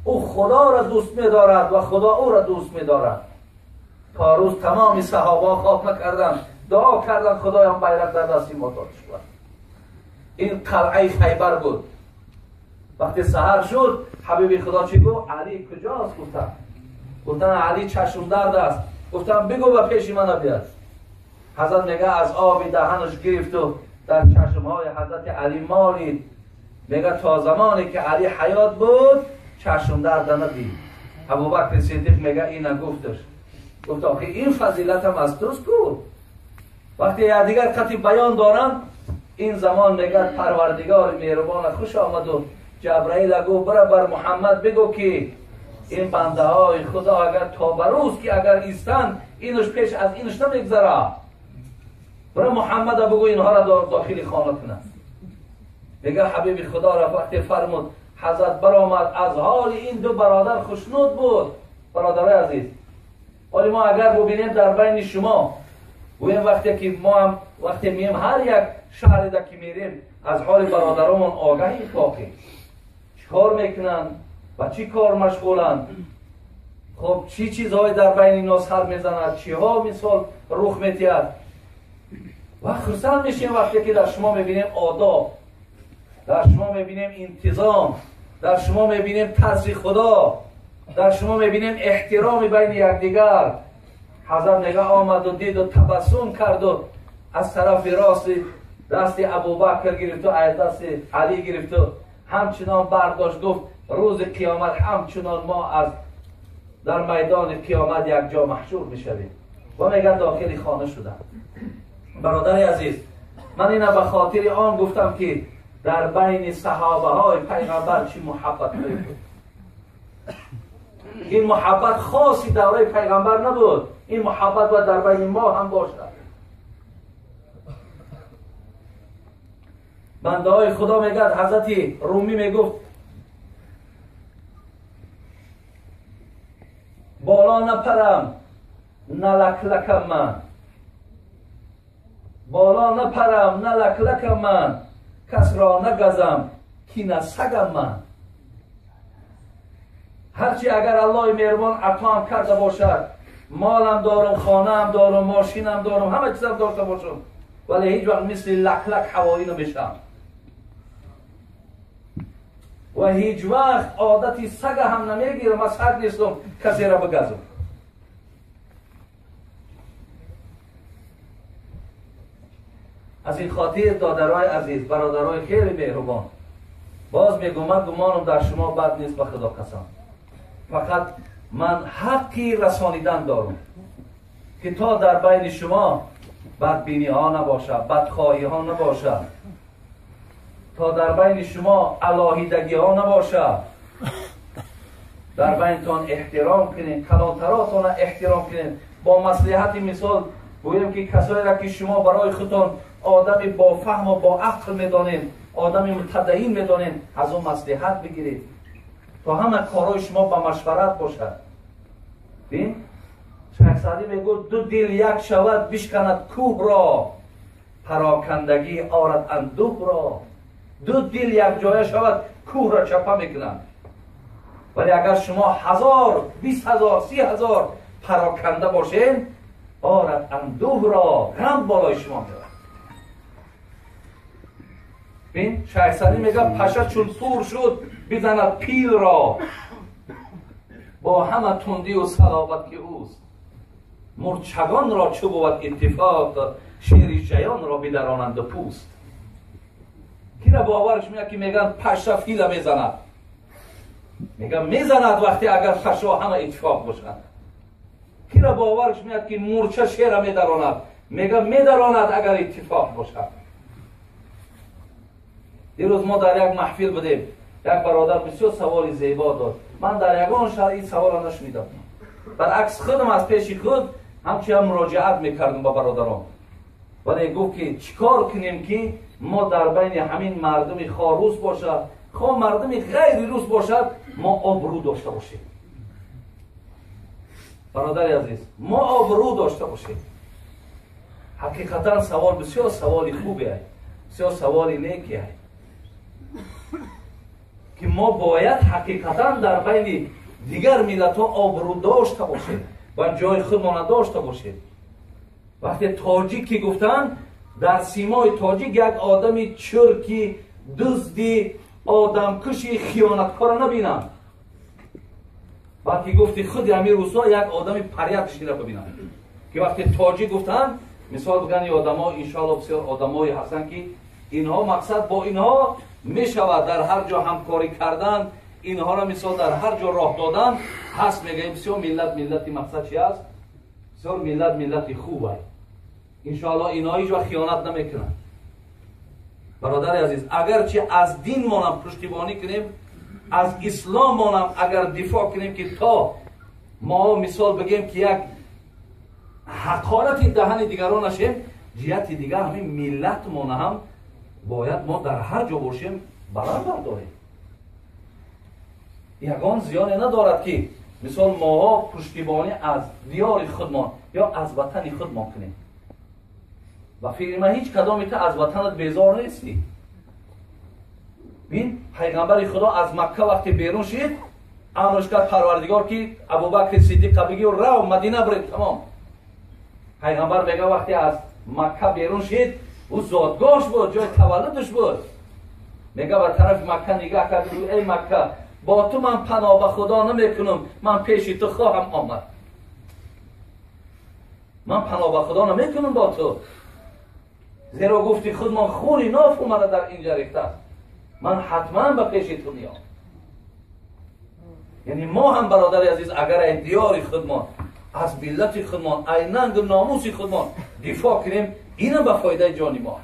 او خدا را دوست می‌دارد و خدا او را دوست می‌دارد. تا روز تمام صحابه خاتمه کردند، دعا کردند خدایا بیرق در دست ما داده شود. این قلعه خیبر بود. وقتی سحر شد حبیب خدا چی گفت؟ علی کجاست؟ گفتن علی چشم درد است. گفتم بگو و پیش من بیاد. حضرت میگه از آب دهنش گرفت و در چشمهای حضرت علی مالید. میگه تا زمانی که علی حیات بود چشم درد ندید. ابوبکر صدیق میگه اینو گفتش. گفت آخه این فضیلت هم از توست کو. وقتی دیگر خطی بیان دارن این زمان میگه پروردگار مهربان خوش آمد و جبرائیل گفت برو بر محمد بگو که این بنده های خدا اگر تا بروز که اگر ایستن اینش پیش از اینش نمیگذره. برو محمد بگو اینها را داخل خانه کنه. میگه حبیب خدا را وقتی فرمود حضرت برآمد از حال این دو برادر خوشنود بود. برادرای عزیز ولی ما اگر ببینیم در بین شما گویم وقتی که ما هم وقتی میم هر یک شهری که میریم از حال برادرامون آگاهی پاکیم. چیکار میکنن و چی کار مشغولن، خب چی چیزهای در بین اینا سر میزند، چی ها مثال رخ میتید و خرسند میشیم وقتی که در شما میبینیم آداب، در شما میبینیم انتظام، در شما میبینیم طرز خدا، در شما میبینیم احترام بین یکدیگر. حضرت نگاه آمد و دید و تبسم کرد و از طرف راست دست ابوبکر گرفت و دست علی گرفت و همچنان برداشت گفت روز قیامت همچنان ما از در میدان قیامت یک جا محشور میشویم و میگه داخل خانه شدن. برادر عزیز من اینا به خاطر آن گفتم که در بین صحابه های پیغمبر چی محبت بود. این محبت خاصی دوره پیغمبر نبود، این محبت باید در بین ما هم باشد. بنده های خدا میگد حضرت رومی میگفت بالا نپرم نلکلکم من، بالا نپرم نلکلکم من، کس را نگزم کینه سگم من. هرچی اگر الله مهربان عطام کرده باشد، مالم دارم، خانه‌ام دارم، ماشینم دارم، همه چیزم داشته باشم، ولی هیچ وقت مثل لکلک هوایی نمیشم و هیچ وقت عادتی سگ هم نمیگیرم. از سگ نیستم کسی را بگزم. از این خاطر دادرای عزیز، برادرای خیلی مهربان، باز میگم من گمانم در شما بد نیست به خدا قسم. فقط من حقی رسانیدن دارم که تا در بین شما بدبینی ها نباشد، بدخواهی ها نباشد، تا در بین شما علاهیدگی ها نباشد، در بینتان احترام کنین، کلانتراتان احترام کنین. با مصلحت مثال بگویم که کسایی را که شما برای خودتان آدم با فهم و با عقل میدانین، آدم متدین میدانین، از اون مصلحت بگیرید تا همه کارهای شما با مشورت باشد. ببین شیخ سعدی میگه دو دل یک شود بشکند کوه را، پراکندگی آرد اندوه را. دو دل یک جای شود کوه را چپه میکنند، ولی اگر شما 1000 20,000 30,000 پراکنده باشین آرد اندوه را، غم بالای شما میاد. ببین شیخ سعدی میگه پشه چون پور شد بزند پیل را، با همه تندی و صلابت که اوست. مرچگان را چو بود اتفاق، شیر شیان را بدرانند پوست. کی را باورش میاد که میگن پشه فیل میزند؟ میگن میزند وقتی اگر پشه همه اتفاق باشند. کی را باورش میاد که مرچه شیر میدراند؟ میگن میدراند اگر اتفاق باشد. دیروز ما در یک محفل بودیم، یک برادر بسیار سوال زیبا داد. من در یگان شهر این سوال را نشنیدم. برعکس خودم از پیش خود همچنین مراجعت میکردم با برادران، ولی گفت که چیکار کنیم که ما در بین همین مردم خواه روس باشد خواه مردم غیر روس باشد ما آبرو داشته باشیم. برادر عزیز، ما آبرو داشته باشیم. حقیقتا سوال بسیار سوالی خوبی است، بسیار سوالی نیکی است که ما باید حقیقتا در بین دیگر ملت ها آبرو داشته باشیم و جای خودمان داشته باشیم. وقتی تاجیک گفتن در سیمای تاجیک یک آدمی چرکی دزدی آدمکشی خیانتکار نبینم، وقتی گفتی خود امیر روسا یک آدمی پریتشی را ببینم که وقتی تاجیک گفتن مثال بگن این آدم ها انشاءالله بسیار آدم های هستن که اینها مقصد با اینها می شود در هر جا همکاری کردن، اینها را مثال در هر جا راه دادن هست. میگه بسیار ملتی مقصد چی است؟ بسیار ملتی خوب است. انشاءالله اینها هیچ وقت خیانت نمیکنن. برادر عزیز، اگرچه از دین مانم پشتیبانی کنیم، از اسلام مانم اگر دفاع کنیم که تا ما مثال بگیم که یک حقارت دهن دیگران نشیم، جهت دیگر همین ملت ما هم باید ما در هر جا باشیم بلند برداریم. یگان زیانی ندارد که مثال ما پشتیبانی از دیار خودمان یا از وطن خودمان کنیم. و فکر من هیچ کدام تا از وطنت بیزار نیستی. بین پیغمبر خدا از مکه وقتی بیرون شد امرش کرد پروردگار که ابوبکر صدیق بگی و رو مدینه برید. تمام. پیغمبر میگه وقتی از مکه بیرون شد او زادگاهش بود، جای تولدش بود. میگه به طرف مکه نگاه کرد، ای مکه با تو من پناه به خدا نمیکنم، من پیش تو خواهم آمد. من پناه به خدا نمیکنم با تو، زیرا گفتی خودمان خونی ناف اومده در اینجا ریخته، من حتما به پیش تو میام. یعنی ما هم برادر عزیز اگر از دیار خودمان، از ملت خودمان، از ننگ و ناموس خودمان دفاع کنیم، اینم به فایده جان ما.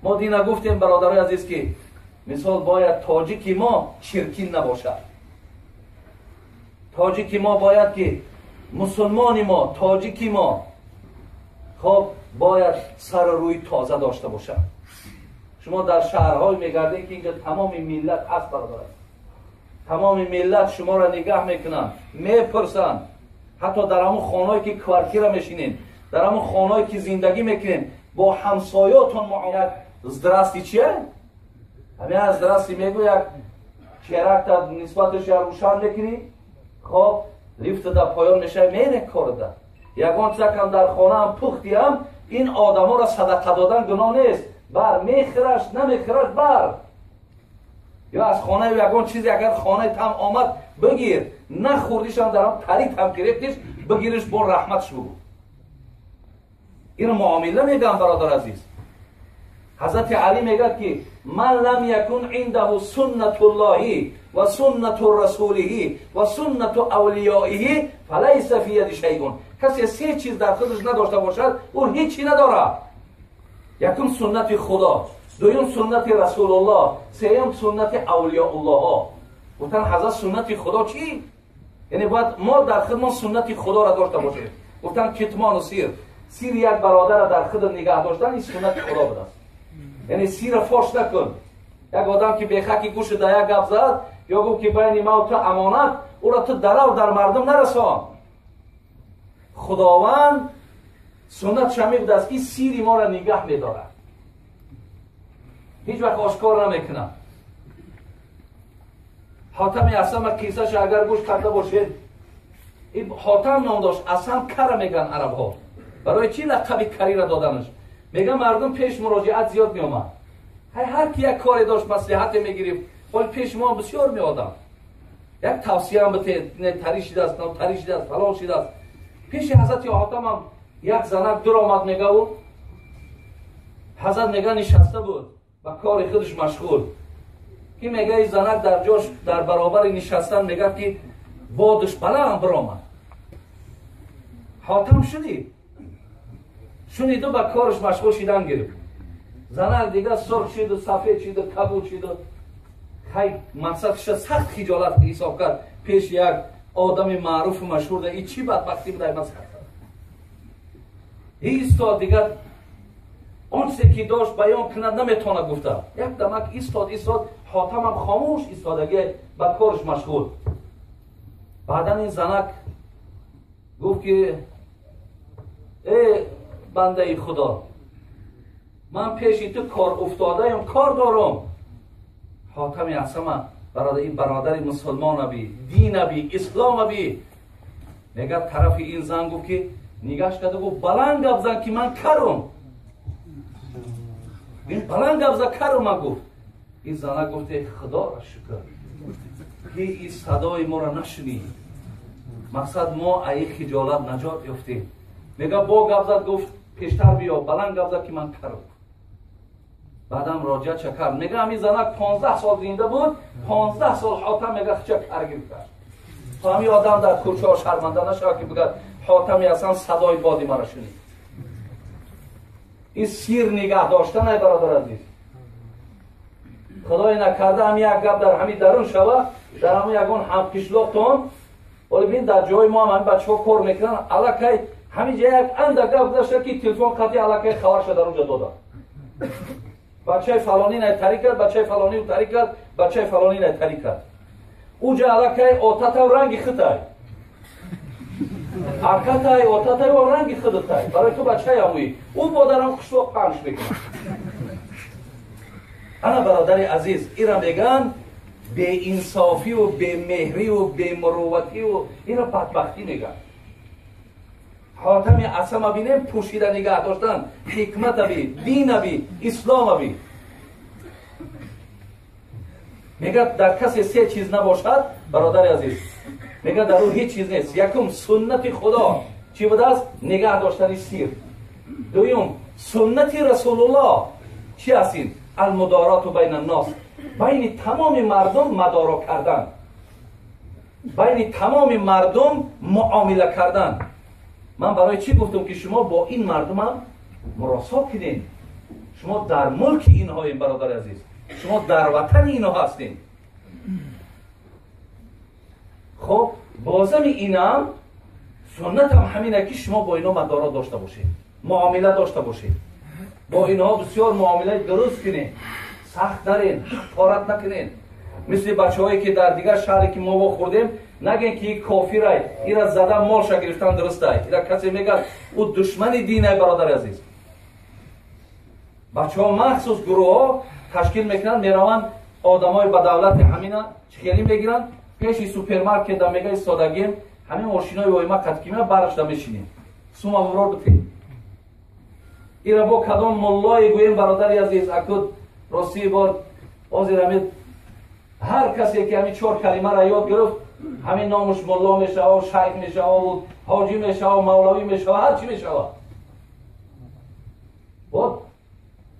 ما دینا گفتیم برادر عزیز که مثال باید تاجیک ما چرکین نباشد. تاجیک ما باید که مسلمان ما، تاجیک ما خب باید سر روی تازه داشته باشد. شما در شهرهای میگردید که اینجا تمام ملت هست برادر، تمام ملت شما را نگاه میکنن، میپرسن. حتی در همون خانهایی که کوارتیر میشینین، در همون خانهایی که زندگی میکنین، با همسایاتون معامله زدرستی چیه؟ همین از درستی میگو یک چرک تا نسبتش روشن میکنی، خب لیفت در پایان میشه میره کار ده. یگان چکم در خانه هم پختی هم این آدم ها را صدقه دادن گناه نیست، بر میخرش نمیخرش بر. یا از خانه یگان چیزی اگر خانه تم آمد بگیر، نخوردیش هم در هم طریق هم گرفتیش بگیرش با رحمتش بگو. این معامله میگم برادر عزیز. حضرت علی میگه که من لم یکن عنده سنت الله و سنت رسوله و سنت اولیائه فلیس فی ید شیء. کسی سه چیز در خودش نداشته باشد او هیچی نداره. یکم سنت خدا، دویم سنت رسول الله، سوم سنت اولیاء الله. گفتن حضرت سنت خدا چی؟ یعنی باید ما در خودمان سنت خدا را داشته باشیم. گفتن کتمان و سیر یک برادر را در خود نگاه داشتن این سنت خدا بود. یعنی سیر فاش نکن. یک آدم که بیخکی گوش در یک گپ زد یا گفت که بین ما و تو امانت، او را تو در مردم نرسان. خداوند سنت شمی بود است که سیری ما را نگاه می‌داره، هیچ وقت آشکار نمیکنه. حاتم اسلم کیسه‌ش اگر گوش کرده باشید، این حاتم نام داشت، اسلم کر میگن عرب ها. برای چی لقب کری را دادنش؟ میگن مردم پیش مراجعت زیاد میومد، هر کی یک کاری داشت مصلحت میگرفت، ولی پیش ما بسیار میادم یک توصیه هم بده، تری شده است، تری شده است، فلان شده است. پیش حضرت حاتم هم یک زنک در آمد میگه بود، حضرت میگه نشسته بود و کار خودش مشغول، که میگه این زنک در جاش در برابر نشستن میگه که بادش بلند برآمد. حاتم شنید و به کارش مشغول شدن گرفت. زنک دیگه سرخ شد و سفید شد و کبود شد و خیلی مقصدش سخت خجالت حساب کرد پیش یک آدم معروف و مشهور ده. این چی بدبختی بوده مسخره. ایستاد دیگر آنچه که داشت بیان کند نمیتونه گفته. یک دمک ایستاد حاتم هم خاموش ایستادگی به کارش مشغول. بعدا این زنک گفت که ای بنده خدا، من پیش تو کار افتاده ام، کار دارم. حاتم اصلا این برادر مسلمان بی، دین بی، اسلام بی. میگه طرف این زن گفت که نگاش کرده گفت بلند گپ زن که من کرم. این بلند گپ زن کرم. گفت این زن گفت خدا را شکر که این صدای ما را نشنید. مقصد ما ای خجالت نجات یافتیم. میگه با گپ زد گفت پیشتر بیا، بلند گپ زد که من کرم. بعدم راجع چکر میگه همین زنک 15 سال زنده بود، 15 سال حاتم میگه چه کارگیر کرد. تو همین آدم در کوچه ها شرمنده نشه که بگه حاتمی اصلا صدای بادی مرا شنید. این سیر نگه داشتن ای برادر عزیز. خدای نکرده همین یک گپ در همین درون شوه، در همین یگان هم کشلوقتون ولی بین در جای ما هم بچه ها کار میکنن علاکه همین جای یک اندر گپ داشته که تلفن قطعی علاکه خبر شده در اونجا داده. بچه فلانی نتری کرد، بچه فلانی نتری کرد، بچه فلانی نتری کرد. اوجا علاکه آتتا و رنگی خطای. ارکتای آتتا و رنگی خطای. برای تو بچه هموی. او بادران خشلوق پنش میکنه. انا برادر عزیز ایرا میگن به انصافی و به مهری و به مروتی و اینا بدبختی میگن. حاتم اصلا بینیم پوشیده نگه داشتن حکمت بی، دین بی، اسلام بی. میگه در کسی سه چیز نباشد برادر عزیز، میگه در او هیچ چیز نیست. یکم سنت خدا چی بوده است؟ نگه داشتن سیر. دویم سنت رسول الله چی هستین؟ المدارات بین الناس، بین تمام مردم مدارا کردن، بین تمام مردم معامله کردن. من برای چی گفتم که شما با این مردم هم مراسا کنین. شما در ملک اینها این برادر عزیز، شما در وطن اینها هستین. خب بازم اینم سنت هم همینه که شما با اینا مدارا داشته باشید، معامله داشته باشید. با اینها بسیار معامله درست کنین، سخت نرین، حقارت نکنین. مثل بچه هایی که در دیگر شهری که ما خوردیم نگین که یک کافر ای را زدن مالش گرفتن درسته ای. اینا کسی میگه او دشمن دینه برادر عزیز. بچه ها مخصوص گروه ها تشکیل میکنن، میروند آدمای بدولت همینا چخیلی میگیرن پیش سوپرمارکت دا میگه سادگی همین ماشینای وایما قدکیمه برش دا میشینیم سوم امرار بتیم. اینا با کدام ملای گویم برادر عزیز اکد راستی بار بازی رمید هر کسی که همین 4 کلمه را یاد گرفت همین نامش ملا میشه و شیخ میشه و حاجی میشه و مولوی میشه و هر چی میشه. بود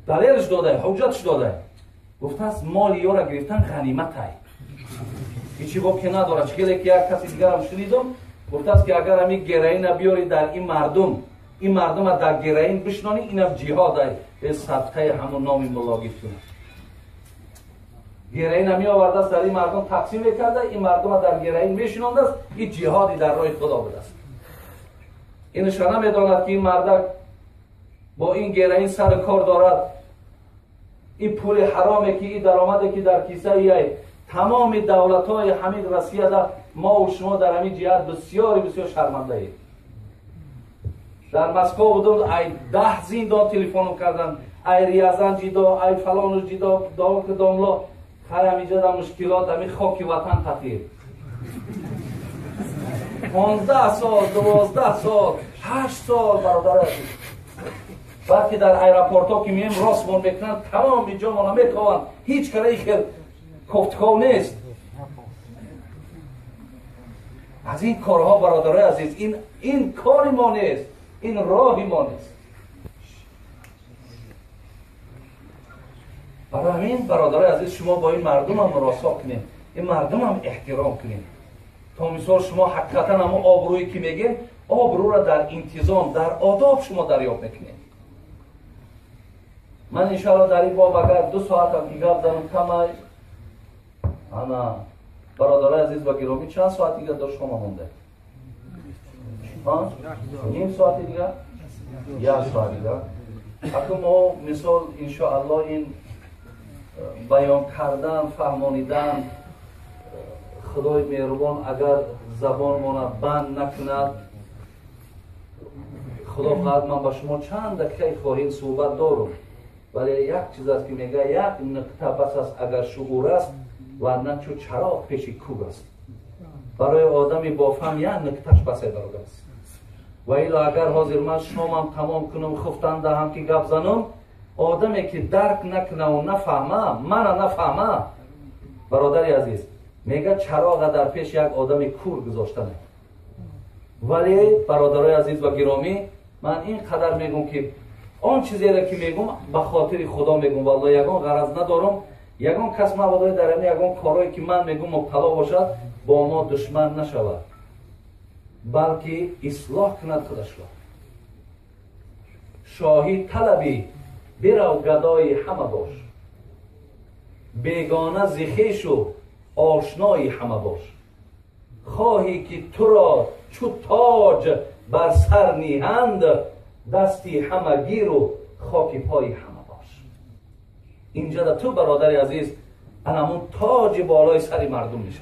دلیلش داده، حجتش داده. گفته است مال یا را گرفتن غنیمت های هیچی با که نداره. چکیلی که یک کسی دیگر هم شنیدم گفته است که اگر همین گرین بیاری در این مردم ها در گرین بشنانی اینم جهاد های به صدقه همون نامی ملا گفتونه. گرین همی آورده است در این مردم تقسیم کرده، این مردم ها در گرین میشنانده است، این جهادی در راه خدا بوده است. این نشانه میداند که این مردک با این گرین سر کار دارد. این پول حرامی که این درآمدی که در کیسه ای تمام دولت های همین روسیه در ما و شما در همین جهت بسیار شرمنده ایم. در مسکو بودم ای 10 زندان تلفن کردن، ای ریاضن جدا، ای فلان جدا، داو که داملا خیلی همیجا در مشکلات همین خاکی وطن تطیر 15 سال، 12 سال، 8 سال برادر عزیز. بعد که در ایرپورت ها که میایم راست مون میکنن تمام اینجا ما نمیتوان هیچ کاری که کفتکاو نیست. از این کارها برادر عزیز این کاری ما نیست، این راهی ما نیست. برای همین برادر عزیز شما با این مردم هم مراسا کنید، این مردم هم احترام کنید تا مثال شما حقیقتا هم آبرویی که میگین آبرو را در انتظام در آداب شما دریافت میکنید. من انشاءالله در این باب اگر 2 ساعت هم دیگه دارم کمای انا برادر عزیز و گرامی چند ساعت دیگه داشت شما مونده؟ نیم ساعت دیگه؟ یک ساعت دیگر. اگر ما مثال انشاءالله این بیان کردن فهمانیدن خدای مهربان اگر زبان ما بند نکند، خدا خواهد من با شما چند دقیقه خواهیم صحبت دارم، ولی یک چیز است که میگه یک نقطه بس است اگر شعور است و نه چو چراغ پیش کوب است. برای آدمی با فهم یک نقطهش بس برادر است. و الا اگر حاضر من شامم تمام کنم خفتن دهم که گپ زنم، آدمی که درک نکنه و نفهمه من نفهمه برادر عزیز میگه چراغ در پیش یک آدم کور گذاشتنه. ولی برادرای عزیز و گرامی من این قدر میگم که آن چیزی را که میگم به خاطر خدا میگم، والله یگان غرض ندارم یگان کس مبادا در این یگان کارهایی که من میگم مبتلا باشد با ما دشمن نشود، بلکه اصلاح کند خودش را. شاهی طلبی برو گدای همه باش، بیگانه ز خویش و آشنای همه باش. خواهی که تو را چو تاج بر سر نیهند، دستی همه گیر و خاک پای همه باش. اینجا در تو برادر عزیز انمون تاج بالای سر مردم میشه.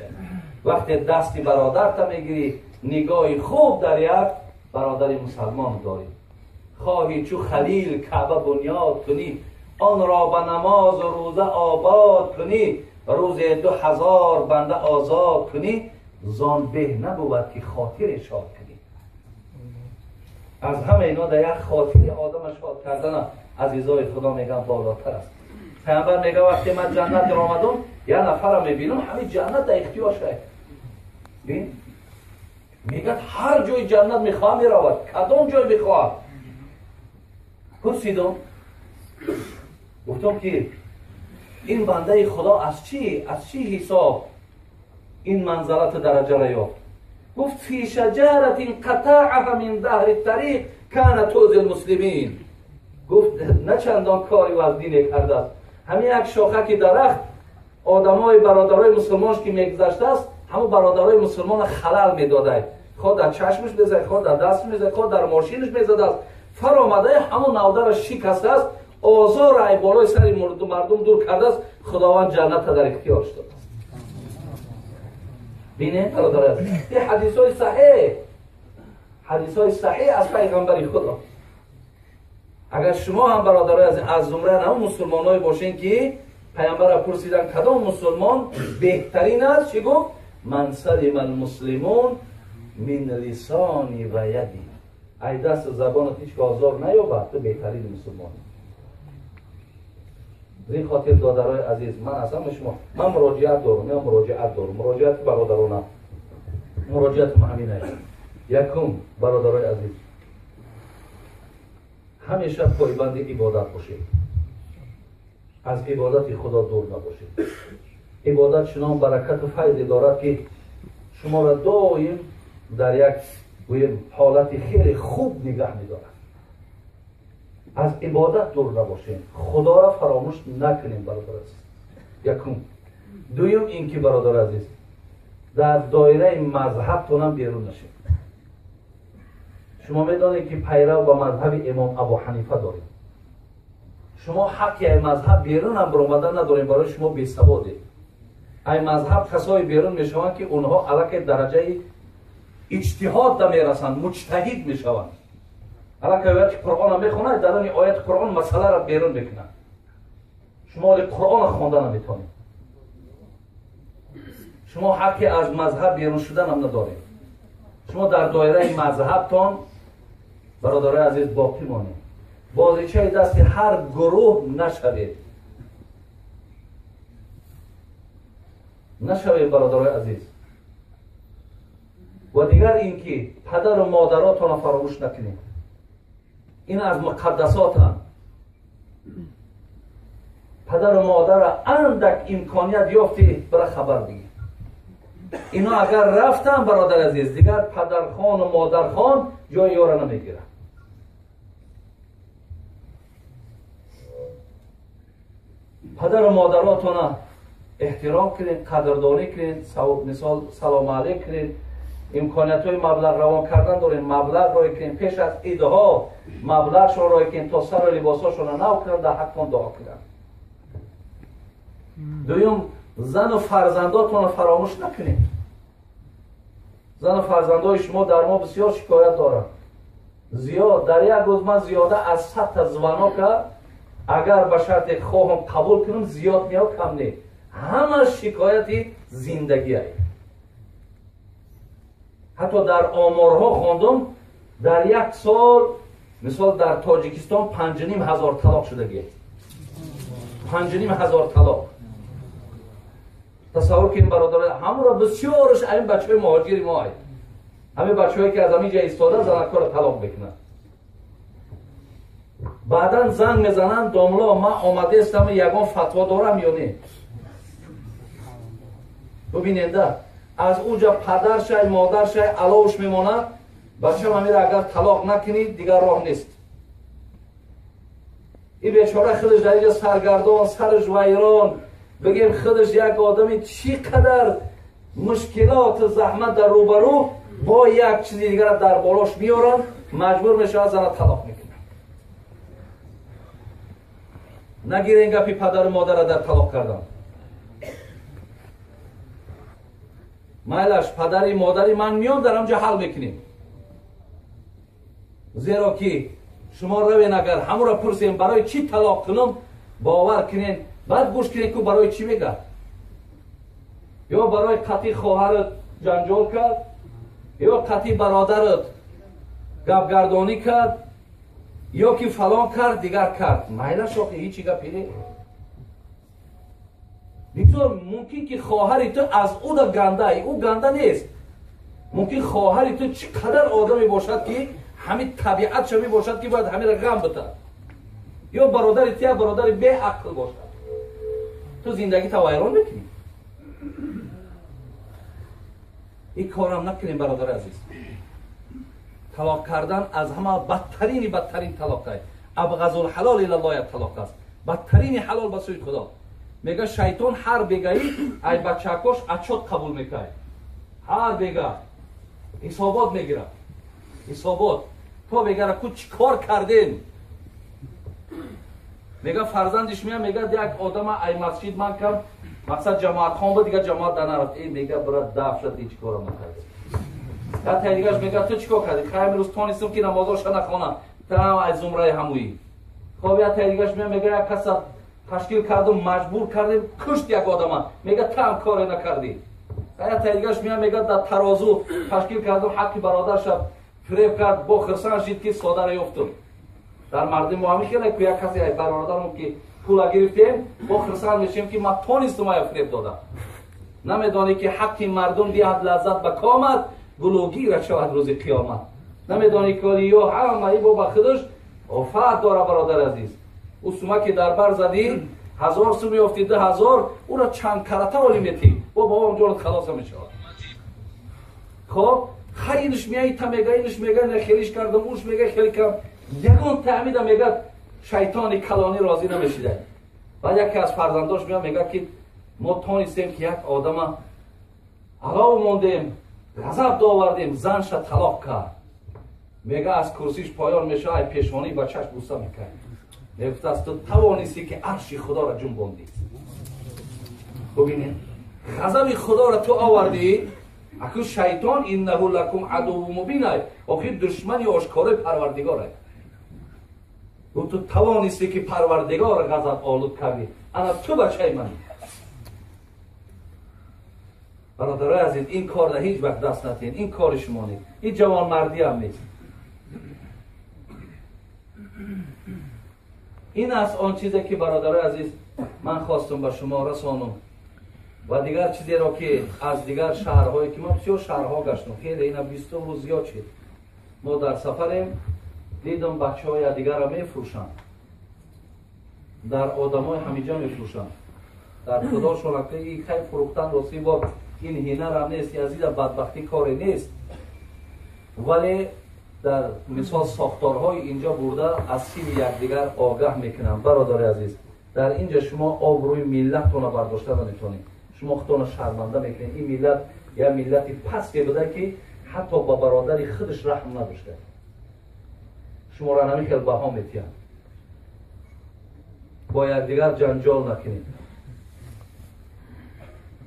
وقتی دستی برادر تا میگیری نگاه خوب در یک برادر مسلمان داری. خواهی چو خلیل کعبه بنیاد کنی، آن را به نماز و روزه آباد کنی، روز 2000 بنده آزاد کنی، زان به نبود که خاطر شاد کنی. از همه اینا در یک خاطر آدم شاد کردن عزیزای خدا میگن بالاتر است. پیامبر میگه وقتی من جنت را آمدم یک نفر را میبینم همین جنت در اختیارش بین میگه هر جای جنت میخواه میرود، کدام جای میخواه؟ پرسیدم گفتم که این بنده خدا از چی حساب این منزلت درجه را یافت؟ گفت فی شجرت قطعها من ظهر الطریق کان توز المسلمین. گفت نه چندان کاری وزنی کرده است، همین یک شاخه درخت آدمای برادرای مسلمانش که میگذشته است همون برادرای مسلمان خلل میداده، خود در چشمش میزد، خود در دست میزد، خود در ماشینش میزد است، فر آمده همون نوده را شکسته است، آزار ای بالای سر مردم دور کرده است، خداوند جنت در اختیارش داده است. بینه برادر عزیز، این حدیث های صحیح از پیغمبر خدا. اگر شما هم برادرای از زمره نه مسلمانای باشین که پیامبر پرسیدن کدام مسلمان بهترین است، چی گفت؟ من سلم المسلمون من لسانی و یدی. ای دست و زبانت هیچ آزار نیابد، تو بهترین مسلمانی. این خاطر دادرای عزیز من از همه شما من مراجعت دارم، مراجعت برادرانه، مراجعت همینه. یکم برادرای عزیز همیشه پایبند عبادت باشید، از عبادت خدا دور نباشید. عبادت چنان برکت و فیض دارد که شما را دائم در یک حالت خیلی خوب نگه می‌دارد. از عبادت دور نباشید، خدا را فراموش نکنیم برادر عزیز. یکم. دویم این که برادر عزیز در دایره مذهبتون هم بیرون نشید. شما میدانید که پیرو به مذهب امام ابو حنیفه دارید. شما حق ای مذهب بیرون هم برآمدن ندارید، برای شما بی‌سواده. ای مذهب کسای بیرون میشوند که اونها الک درجه اجتهاد دا میرسند، مجتهد میشوند. الک آیات قرآن میخونند، در این آیات قرآن مسئله را بیرون میکنند. شما قرآن خواندن نمیتونید. شما حق از مذهب بیرون شدن هم ندارید. شما در دایره مذهبتان برادرای عزیز باقی مانید. بازیچه دست هر گروه نشوید برادرای عزیز. و دیگر این که پدر و مادراتان فراموش نکنید. این از مقدسات هم. پدر و مادر اندک امکانیت یافتی برای خبر بگید. اینا اگر رفتن برادر عزیز دیگر پدرخوان و مادرخوان جای یارا نمیگیرن. پدر و مادراتون احترام کنید، قدردانی کنید، مثال سلام علیک کنید، امکانیت های مبلغ روان کردن داریم، مبلغ رو که پیش از ایدها مبلغ شون رو که تا سر لباساشون رو نو کردن در حقتون دعا کردن. دویم زن و فرزنداتون رو فراموش نکنید. زن و فرزندای شما در ما بسیار شکایت دارن. زیاد در یک روز من زیاده از 100 تا زوانا که اگر به شرط خواهم قبول کنم زیاد میاد کم نه، همه شکایتی زندگی هست. حتی در آمارها خواندم در یک سال مثال در تاجیکستان 5,500 طلاق شدگی، 5,500 طلاق. تصور کنید برادر، همون را بسیارش این بچه های مهاجری ما هست، همین بچه هایی که از همین جا ایستاده زنکار طلاق بکنن. بعدا زنگ میزنن داملا من آمده استم یگان فتوا دارم یا نه. ببیننده از اونجا پدرش مادرش علاوش میماند، بچه من میره اگر طلاق نکنید دیگر راه نیست. این بیچاره خودش در اینجا سرگردان سرش ویران، بگیم خودش یک آدمی چقدر مشکلات زحمت در روبرو با یک چیزی دیگر در بالاش میارن، مجبور میشه از زن طلاق میکنه. نگیرین گپی پدر و مادر در طلاق کردن. مایلش پدری مادری من میام در همجا حل میکنیم. زیرا که شما روین اگر همون را پرسیم برای چی طلاق کنم باور کنین بعد گوش کنین که برای چی میگه. یا برای قطعی خواهرت جنجال کرد، یا قطعی برادرت گپگردانی کرد، یا که فلان کرد دیگر کرد. مایلش آخه هیچی گپی بگذار. ممکن که خواهری تو از او در گنده ای، او گنده نیست. ممکن خواهری تو چقدر آدمی باشد که همین طبیعت شمی باشد که باید همین را غم بده، یا برادری تو برادری به عقل باشد، تو زندگی تو ویران میکنی. این کارم نکنیم برادر عزیز. طلاق کردن از همه بدترین طلاق است. ابغض الحلال الی الله طلاق است. بدترین حلال به سوی خدا. میگه شیطان هر بگایی ای بچه‌کش اچوت قبول میکنه. هر بگا حسابات میگیره. حسابات تو بگره کو چی کار کردین. میگه فرزندش میگه یک آدم ای مسجد من کم مقصد جماعت خان بود دیگه جماعت در نرفت. این میگه برات دفع شد هیچ کارم نکردی. بعد دیگه‌اش میگه تو چیکار کردی؟ خیلی روز تونستم که نمازش نخونم. تمام از زمره همویی. خب یا دیگه‌اش میگه یک کس تشکیل کردم مجبور کردیم کشت یک آدم. میگه تو هم کار نکردی. یا دیگه‌اش میگه در ترازو تشکیل کردم حق برادرش فریب کرد با خرسان شد که صادر یافتم. در مردم ما همیشه یک کسی برادرم که پول گرفتیم با خرسان میشیم که ما تونستم ما فریب دادم. نمیدانی که حق مردم دهد لذت به کامت گلوگیر شود روز قیامت. نمیدانی که یا همه با خودش آفت داره برادر عزیز. او سوما که در بر زدی 1000 سوم میافتی 10,000 او را چند کرته ولی میتی با بابا اونجا خلاص میشه. خب خیلیش میای تا میگه اینش میگه نخیلیش کردم اوش میگه خیلی کم یگان تعمید میگه شیطان کلانی راضی نمیشیده. بعد یکی از فرزنداش میگه که ما تونستیم که یک آدم علاو موندیم غضب داوردیم زنش طلاق کرد. میگه از کرسیش پایان میشه ای پیشوانی بچهش بوسه میکنه. میگفت از تو توانستی که عرش خدا را جنباندی. ببینید غضب خدا را تو آوردی. اكو شیطان انه لکم عدو مبین است. آخه دشمنی آشکار پروردگار است. و تو توانستی که پروردگار غضب آلود کردی. انا تو بچه من. برادرای عزیز این کار را هیچ وقت دست ندین. این کار شما نیست. این جوان مردی هم نیست. این است آن چیزی که برادرای عزیز من خواستم به شما رسانم. و دیگر چیزی را که از دیگر شهرهایی که ما بسیار شهرها گشتم خیلی اینا 20 روز زیاد شد. ما در سفریم دیدم بچه‌های دیگر را میفروشن. در آدمای همیجا میفروشن. در خدا شلکه این خیلی فروختن راستی با این هنر هم نیست. از این بدبختی کاری نیست. ولی در مثال ساختارهای اینجا برده از سیم یکدیگر آگاه میکنن. برادر عزیز در اینجا شما آبروی ملتتون را برداشته نمیتونید. شما خودتون شرمنده میکنید. این ملت یا ملتی پستی بوده که حتی با برادر خودش رحم نداشته. شما را نمی خیلی بها میتیم با یکدیگر جنجال نکنید.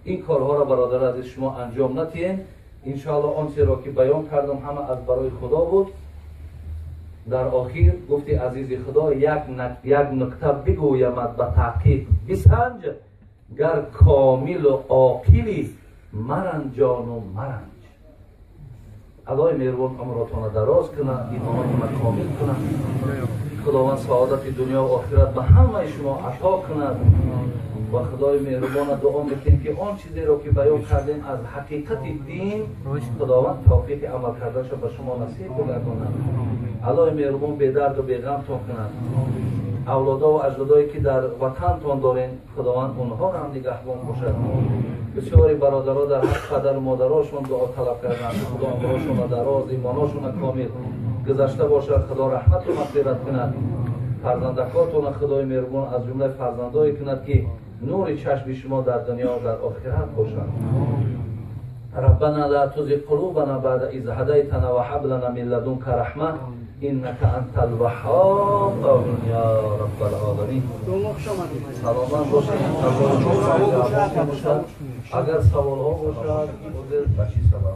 این کارها را برادر از شما انجام ندهید. انشاءالله آنچه را که بیان کردم همه از برای خدا بود. در آخر گفتی عزیز خدا یک نکته بگویمت به تحقیق بسنج، گر کامل و عاقلی مرنجان و مرنج. خدای مهربان عمرتان دراز کنه، ایمانتان کامل کنه. خداوند سعادت دنیا و آخرت به همه شما عطا کند. و خدای مهربان دعا میکنیم که آن چیزی را که بیان کردیم از حقیقت دین خداوند توفیق عمل کردنش به شما نصیب بگرداند. خدای مهربان به درد و به غم تان کند. اولادا و اجدادایی که در وطنتان دارین خداوند اونها را هم نگهبان باشد. بسیاری برادرها در حق پدر و مادراشون دعا طلب کردند. خدا عمرشون را دراز، ایمانشون را کامل گذشته باشد. خدا رحمت و مغفرت کند. فرزندکاتون خدای مهربان از جمله فرزندایی کند که نور چشم شما در دنیا و در آخرت باشد. ربنا لا تزغ قلوبنا بعد إذ هديتنا وهب لنا من لدنك رحمة إنك أنت الوهاب آمين يا رب العالمين. سلام باشید. اگر سوال ها باشد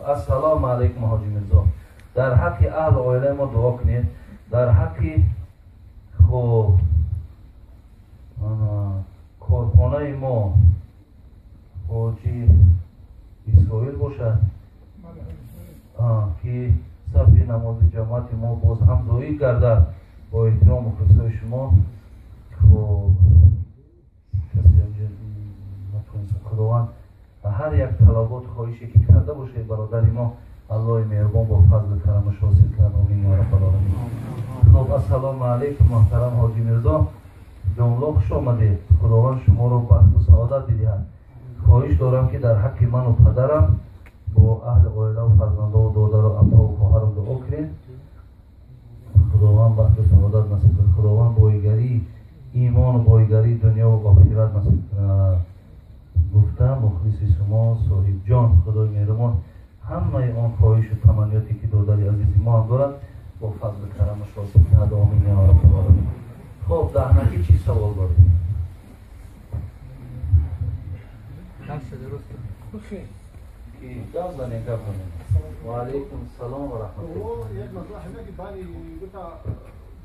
السلام علیکم حاجی میرزا. در حق اهل عائله ما دعا کنید. در حق کارخانه ما حاجی اسرائیل باشد که صف نماز جماعت ما باز هم زایی گردد. با احترام و خصوص شما خداوند هر یک طلبات خواهشی که کرده باشه برادر ما الله مهربان با فضل کرمش حاصل کنه. آمین یا رب العالمین. خب السلام علیکم محترم حاجی میرزا، جمله خوش آمدید. خداوند شما رو بخت و سعادت بدهد. خواهش دارم که در حق من و پدرم با اهل عائله و فرزنده و دادر و عمه و خواهرم دعا کنید. خداوند بخت و سعادت نصیب کنه. خداوند بایگری ایمان و بایگری دنیا و آخرت نصیب کنه. گفتم مخلص شما صاحب جان خدای مهربان همه آن خواهش و تمنیاتی که دادر عزیز ما هم دارد با فضل کرمش حاصل کنه. آمین یا رب العالمین. خب در نتیجه چی سوال دارید؟ جاز زنی گپ کنید. و علیکم السلام و رحمت الله. یک مسئله همه که بانی گفتا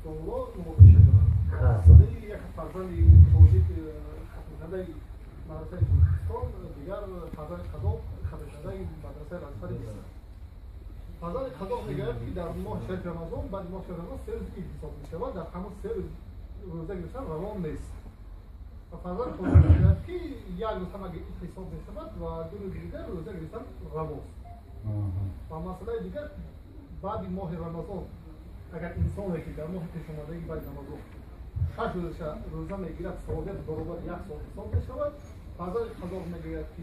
جمله نموده شده. صدای یک فرزندی توجید خدای مدرسه کردستان دیگر فرزند خداب خدای مدرسه رازفری است. فرزند خداب میگوید که در ماه شهر رمضان بعد ماه شهر رمضان 3 روز عید حساب میشود. در همون 3 روز روزه گرفتن روان نیست. و فرزند خداب میگوید که یک روز هم اگه عید حساب میشود و 2 روز دیگر روزه گرفتن رواست. و مسئله دیگر بعد ماه رمضان اگر انسانی که در ماه پیش آمدگی بعد رمضان 6 روز روزه میگیرد ثوابت برابر 1 سال حساب میشود. فرزند خدا میگوید که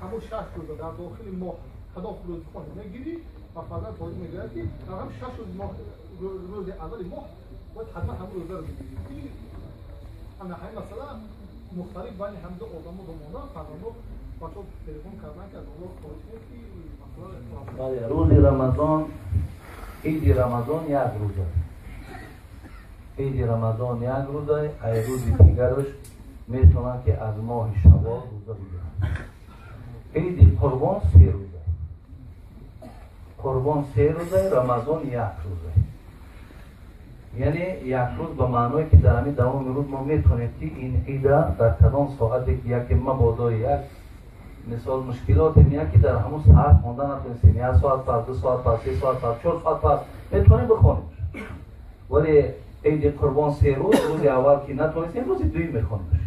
همون 6 روز در داخل ماه خدا روز خود میگیری و فرزند خدا میگوید که در هم 6 روز ماه روز اول ماه باید حتما همون روزه رو بگیری. همه مسئله مختلف بین هم دو آدم و دو مانه فرزند بچه تلفن کردن که از الله خواهش کنید که روز رمضان عید رمضان یک روزه. عید رمضان یک روزه. ای روز دیگرش میتونن که از ماه شوال روزه بگیرن. عید قربان 3 روزه. قربان 3 روزه، رمضان 1 روزه. یعنی یک روز به معنی که در همین دوام روز ما میتونیم که این عید در کدام ساعتی که یکی مبادا یک مثال مشکلات میاد که در همون ساعت خوندن نتونستیم. 1 ساعت پس، 2 ساعت پس، 3 ساعت پس، 4 ساعت پس میتونیم بخونیم. ولی عید قربان 3 روز، روز اول که نتونستیم روز دوم میخونیم.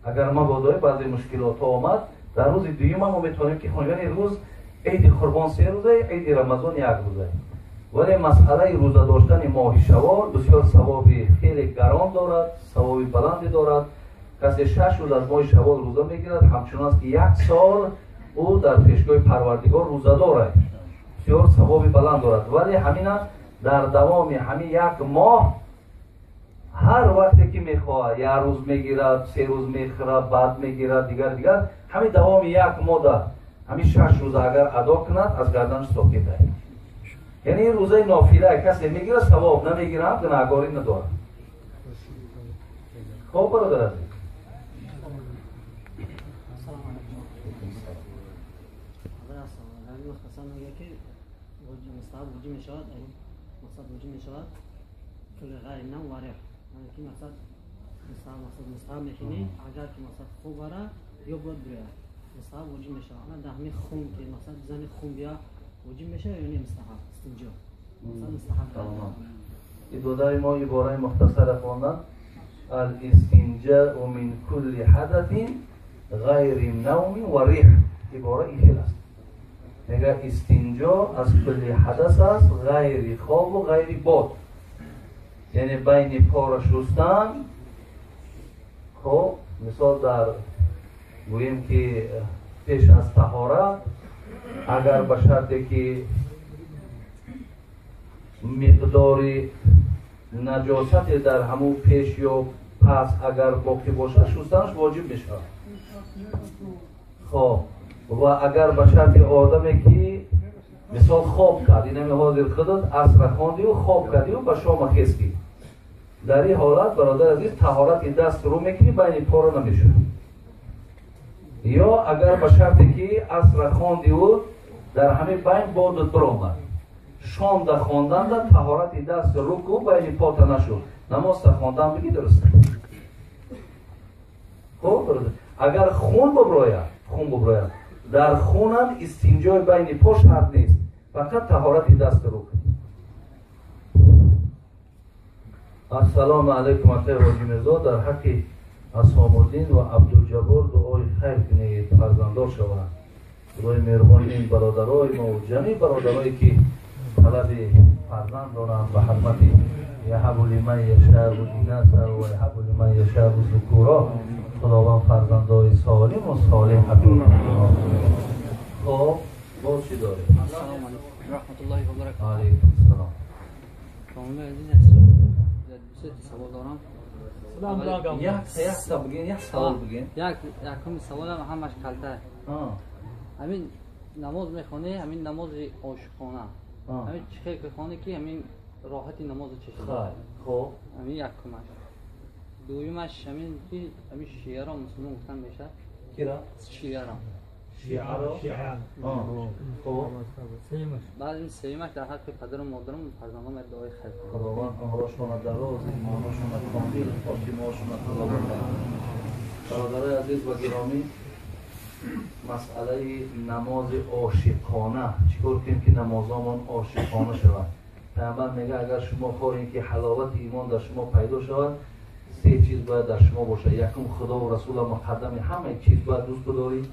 اگر ما بادای بعضی مشکلات آمد در روز دوم ما میتونیم که خونیم. یعنی روز عید قربان 3 روزه، عید رمضان 1 روزه. ولی مسئله روزه داشتن ماه شوال بسیار ثواب خیلی گران دارد، ثواب بلندی دارد. کسی 6 روز از ماه شوال روزه میگیرد همچنان است که 1 سال او در پیشگاه پروردگار روزه دارد. بسیار ثواب بلند دارد. ولی همینا در دوام همین 1 ماه هر وقتی که میخواد 1 روز میگیرد، 3 روز میخورد، بعد میگیرد دیگر همین دوام 1 ماه همین 6 روز اگر ادا کند از گردنش ساقط است. یعنی این روزه نافله کسی میگیره ثواب نمیگیره گناهکاری نداره. خب برادر عزیز مختصر میگه که مستحب وجود میشود مقصد وجود میشود کل غیر نم وارق یعنی که مقصد مستحب میخینی اگر که مقصد خوب بره یا بود بره مستحب وجود میشود نه در همین خون که مقصد زن خون بیا وجود میشه یعنی مستحب استنجا مستحب این دودای ما عباره مختصر خواندن الاستنجاء من كل حدث غیر نوم و ریح عباره این است. میگه استنجا از کل حدث است غیر خواب و غیر باد، یعنی بین پا را شستن. خب مثال در گوییم که پیش از طهارت اگر به شرطی که مقدار نجاست در همون پیش یا پس اگر باقی باشه شستنش واجب میشه. خب و اگر به شرط آدمی که مثال خواب کرد اینمی حاضر خودت عصر خواندی و خواب کردی و به شام خیستی، در این حالت برادر عزیز طهارت دست رو میکنی بین پا رو نمیشه. یا اگر به شرطی که عصر خواندی و در همه بین بادت برآمد شام در خواندن در طهارت دست رو کو بین پا نشد نماز در خواندن بگی درسته. خب برادر اگر خون ببراید در خونم استنجای بین پا شرط نیست، فقط طهارت دست رو. السلام علیکم آقای حاجی میرزا، در حق اصحاب الدین و عبدالجبار دعای خیر کنید فرزنددار شوند. خدای مهربان این برادرای ما و جمعی برادرایی که طلب فرزند دارند به حرمت یهب لمن یشاء الاناث و یهب لمن یشاء الذکورا، خداوند فرزندای سالم و صالح عطا کنه. خب باز چی داره؟ السلام علیکم رحمت الله و برکاته. علیکم السلام. کامل عزیز سه سوال دارم. یک سوال بگین. یکم سوال همش کلته. همین نماز میخونه، همین نماز عاشقانه. همین چه که خونه کی همین راحتی نماز چشم. خب همین یکمش. دویمش همین که همین شیعه را مسلمان گفتن میشه. کی را؟ شیعه را. خب بعد این سیمش در حق پدر و مادرم فرزندان دعای خیر کنم. خداوند عمرشون دراز، ایمانشون کامل، خاتمه‌شون طلا کنه. برادرای عزیز و گرامی، مسئله نماز عاشقانه چیکار کنیم که نمازامون عاشقانه شود؟ پیامبر میگه اگر شما خواهید که حلاوت ایمان در شما پیدا شود، سه چیز باید در شما باشه. یکم خدا و رسول مقدم همه چیز باید دوست بداری.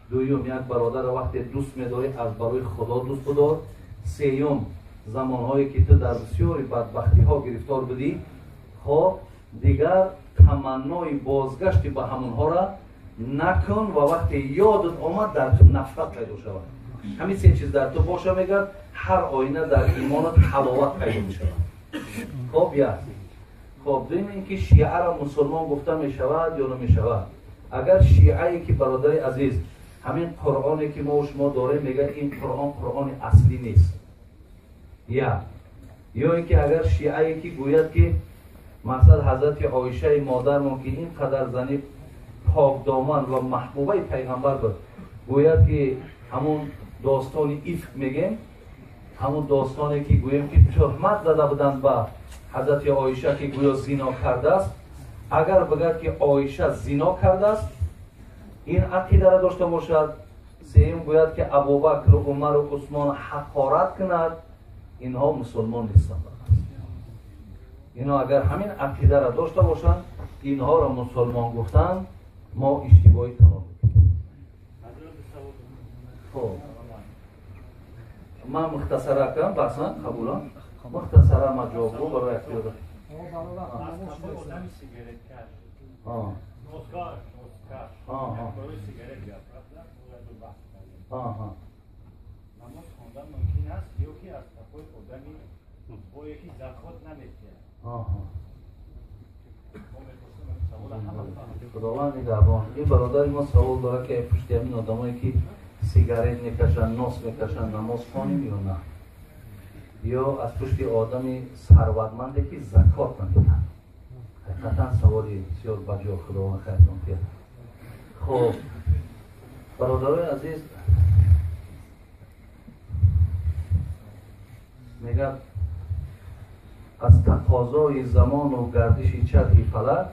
دویم یک برادر وقتی دوست می‌داری از برای خدا دوست بدار. سوم زمانهایی که تو در بسیاری بدبختی‌ها گرفتار بودی، خب دیگر تمنای بازگشت به همونها را نکن و وقتی یادت آمد در تو نفرت پیدا شود. همین سه چیز در تو باشه میگه هر آینه در ایمانت حلاوت پیدا می‌شود. خب خب دویم اینکه شیعه را مسلمان گفته می‌شود یا نمی‌شود. اگر شیعه‌ای که برادر عزیز همین قرآنی که ما و شما داریم میگه این قرآن اصلی نیست، یا اینکه اگر شیعه‌ای که گوید که مثلا حضرت عایشه مادرمون که اینقدر زنی پاک دامن و محبوبه پیغمبر بود گوید که همون داستان افک میگیم، همون داستانی که گوییم که تهمت زده بودن به حضرت عایشه که گویا زنا کرده است، اگر بگد که عایشه زنا کرده است این عقیده را داشته باشد، سوم گوید که ابوبکر و عمر و عثمان حقارت کند، اینها مسلمان نیستند. اینها اگر همین عقیده را داشته باشند اینها را مسلمان گفتن، ما اشتباهی تمام میکنیم. خب من مختصره کنم بحثا قبولا مختصره ما جواب رو برای اختیار نماز خواندن ممکن است یا که از تقوی آدمی با یکی زکات نمی‌دهد. خداوند نگهبان. این برادر ما سوال داره که پشت همین آدمایی که سیگارت میکشن، نوس میکشن، نماز خوانیم یا نه؟ یا از پشت آدمی ثروتمنده که زکات نمیدن. حقیقتا سوالی بسیار بجا خداوند خیرتون کرد. خب برادرای عزیز، میگه از تقاضای زمان و گردش چرخ فلک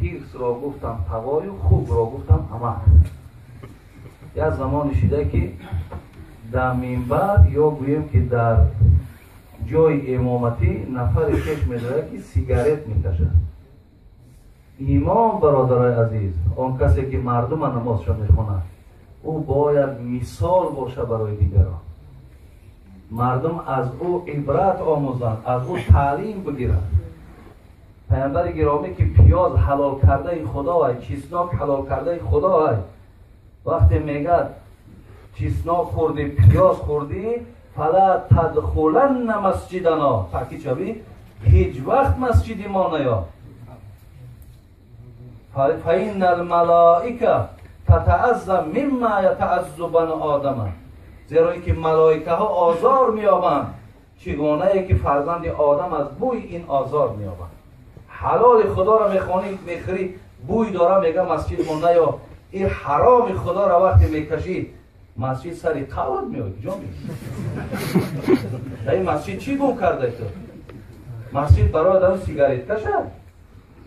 خیرس را گفتم هوای و خوب را گفتم همه. یک زمان شده که در منبر یا گویم که در جای امامتی نفر کش میداره که سیگارت میکشه. امام برادرای عزیز، آن کسی که مردم نمازشان میخونه، او باید مثال باشه برای دیگران. مردم از او عبرت آموزند، از او تعلیم بگیرند. پیامبر گرامی که پیاز حلال کرده خدا است، چسناک حلال کرده خدا است، وقتی میگه چسناک خوردی، پیاز خوردی، فلا تدخلن مسجدنا، تاکید شوی هیچ وقت مسجد ما نیا. فإن الملائکه تتعظم مما یتعظ بنی آدم، زیرا که ملائکه ها آزار میابند چگونه ای که فرزند آدم از بوی این آزار میابند. حلال خدا را میخوانی میخری، بوی داره میگه مسجد ما نیا. این حرام خدا را وقتی میکشید مسجد سری قورت میاد. کجا میاد؟ این مسجد چی گم کرده تو؟ مسجد برای دارم سیگارت کشه.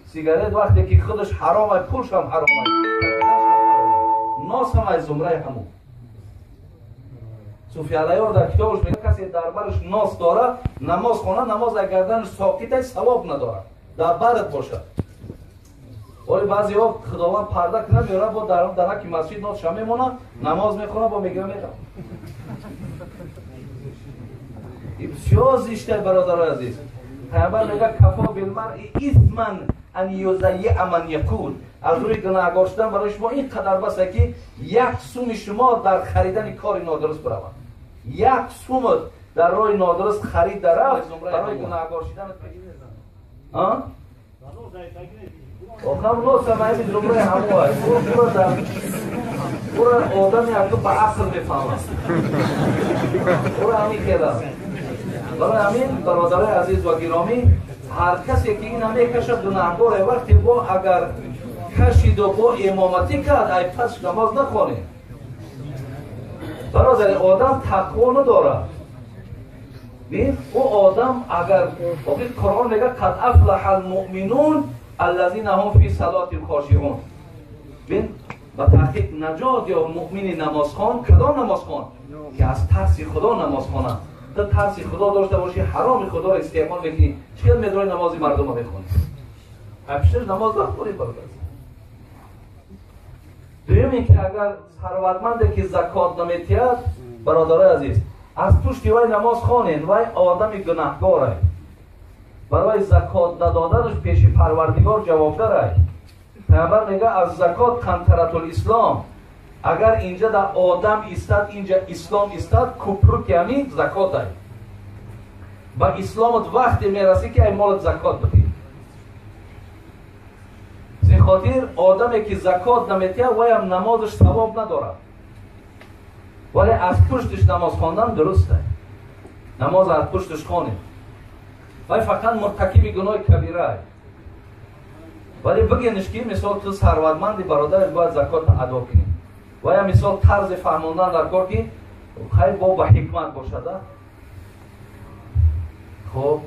سیگارت وقتی که خودش حرامه، پولش هم حرامه، ناس هم از زمره همون. صوفی علیار در کتابش میگه کسی در برش ناس داره، نماز خونه، نماز گردنش ساکته، ثواب نداره، در برت باشه. ولی بعضی ها خداوند پرده نمیاره، با در که مسجد ناس میمونه، نماز میخونه، با میگه میرم. این بسیار زشته برادرای عزیز. پیامبر میگه کفا بالمرء اثما ان یضیع من یکون، از روی گناهکار شدن برای شما این قدر بسه که یک سوم شما در خریدن کار نادرست برود. یک سوم در راه نادرست خرید در رفت برای گناهکار شدن ها؟ آخر نو سمایی به جمله همو هست. پورا آدمی اگه با عقل میفهمه. پورا همین که دارم. برای همین برادرای عزیز و گرامی، هر کسی که این همه کشد گناهکار وقتی با اگر کشید و با امامتی کرد، ای پس نماز نخوانه. برادر آدم تقوا نداره. بین او آدم اگر قرآن میگه قد افلح المؤمنون الذین هم فی صلاتهم خاشعون. بین با تحقیق نجات یا مؤمن نمازخوان کدام نمازخوان که از ترس خدا نماز خوانند. تو ترس خدا داشته باشی، حرام خدا را استعمال میکنی، چقدر میدونی نماز مردم رو میخونی؟ ابشر نماز نخونی برادر. دویم این که اگر ثروتمنده که زکات نمیتید، برادرای عزیز، از پشت وی نماز خوانین، وی آدم گناهکاره، برای زکات ندادنش پیش پروردگار جوابداره. پیامبر میگه از زکات قنطرة الاسلام، اگر اینجا در آدم استاد، اینجا اسلام استاد، کفر که همین زکات است. با اسلامت وقتی میرسی که ای مالت زکات بدی. زی خاطر آدمی که زکات نمیتیه وی هم نمازش ثواب نداره، ولی از پشتش نماز خواندن درسته. نماز از پشتش خوانید، ولی فقط مرتکب گناه کبیره است. ولی بگینش که مثال تو ثروتمندی برادرت باید زکات ادا کنی، و یا مثال طرز فهموندن در کار که خیلی با حکمت باشده. خب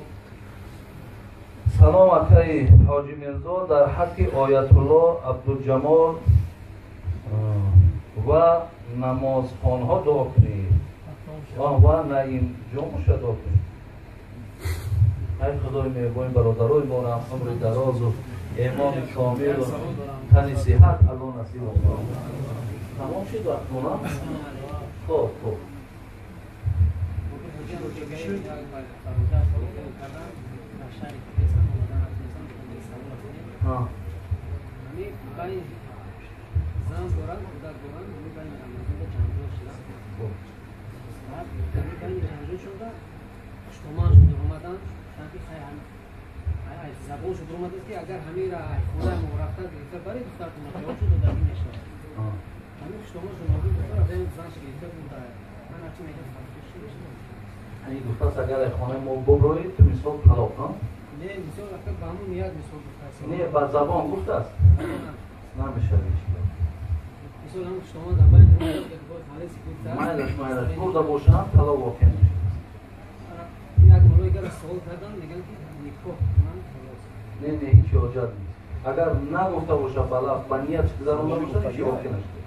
سلام اکای حاجی مرزا در حق آیت الله عبدالجمال و نمازخوانها دعا کنید و نه این جمعش دعا کنید. ای خدای مهربان برادرای ما را عمر دراز و ایمان کامل و تن صحت الله نصیب کنه. تمام شد وقتمون. خب زبانش درآمد است که اگر همه را خونه مورخت گرفته برای دختر تو شد و دادی میشه. همین شما شما بود دختر اون زنش گرفته بود. من هرچی میگم این گفته است اگر خانه ما ببروید تو مثال طلاق ها؟ نه مثال اگر با همون نیاد مثال گفته است. نه با زبان گفته است. نمیشه بیشتر. مثال هم شما در باید یک بار حالت گفته است. مایلش برده باشم طلاق واقع میشه. این اگر مولای اگر سوال کردن میگن که نکاح من خلاص. نه هیچ حاجت نیست. اگر نگفته باشه بالا با نیت ضرور نباشه هیچ واقع نشه.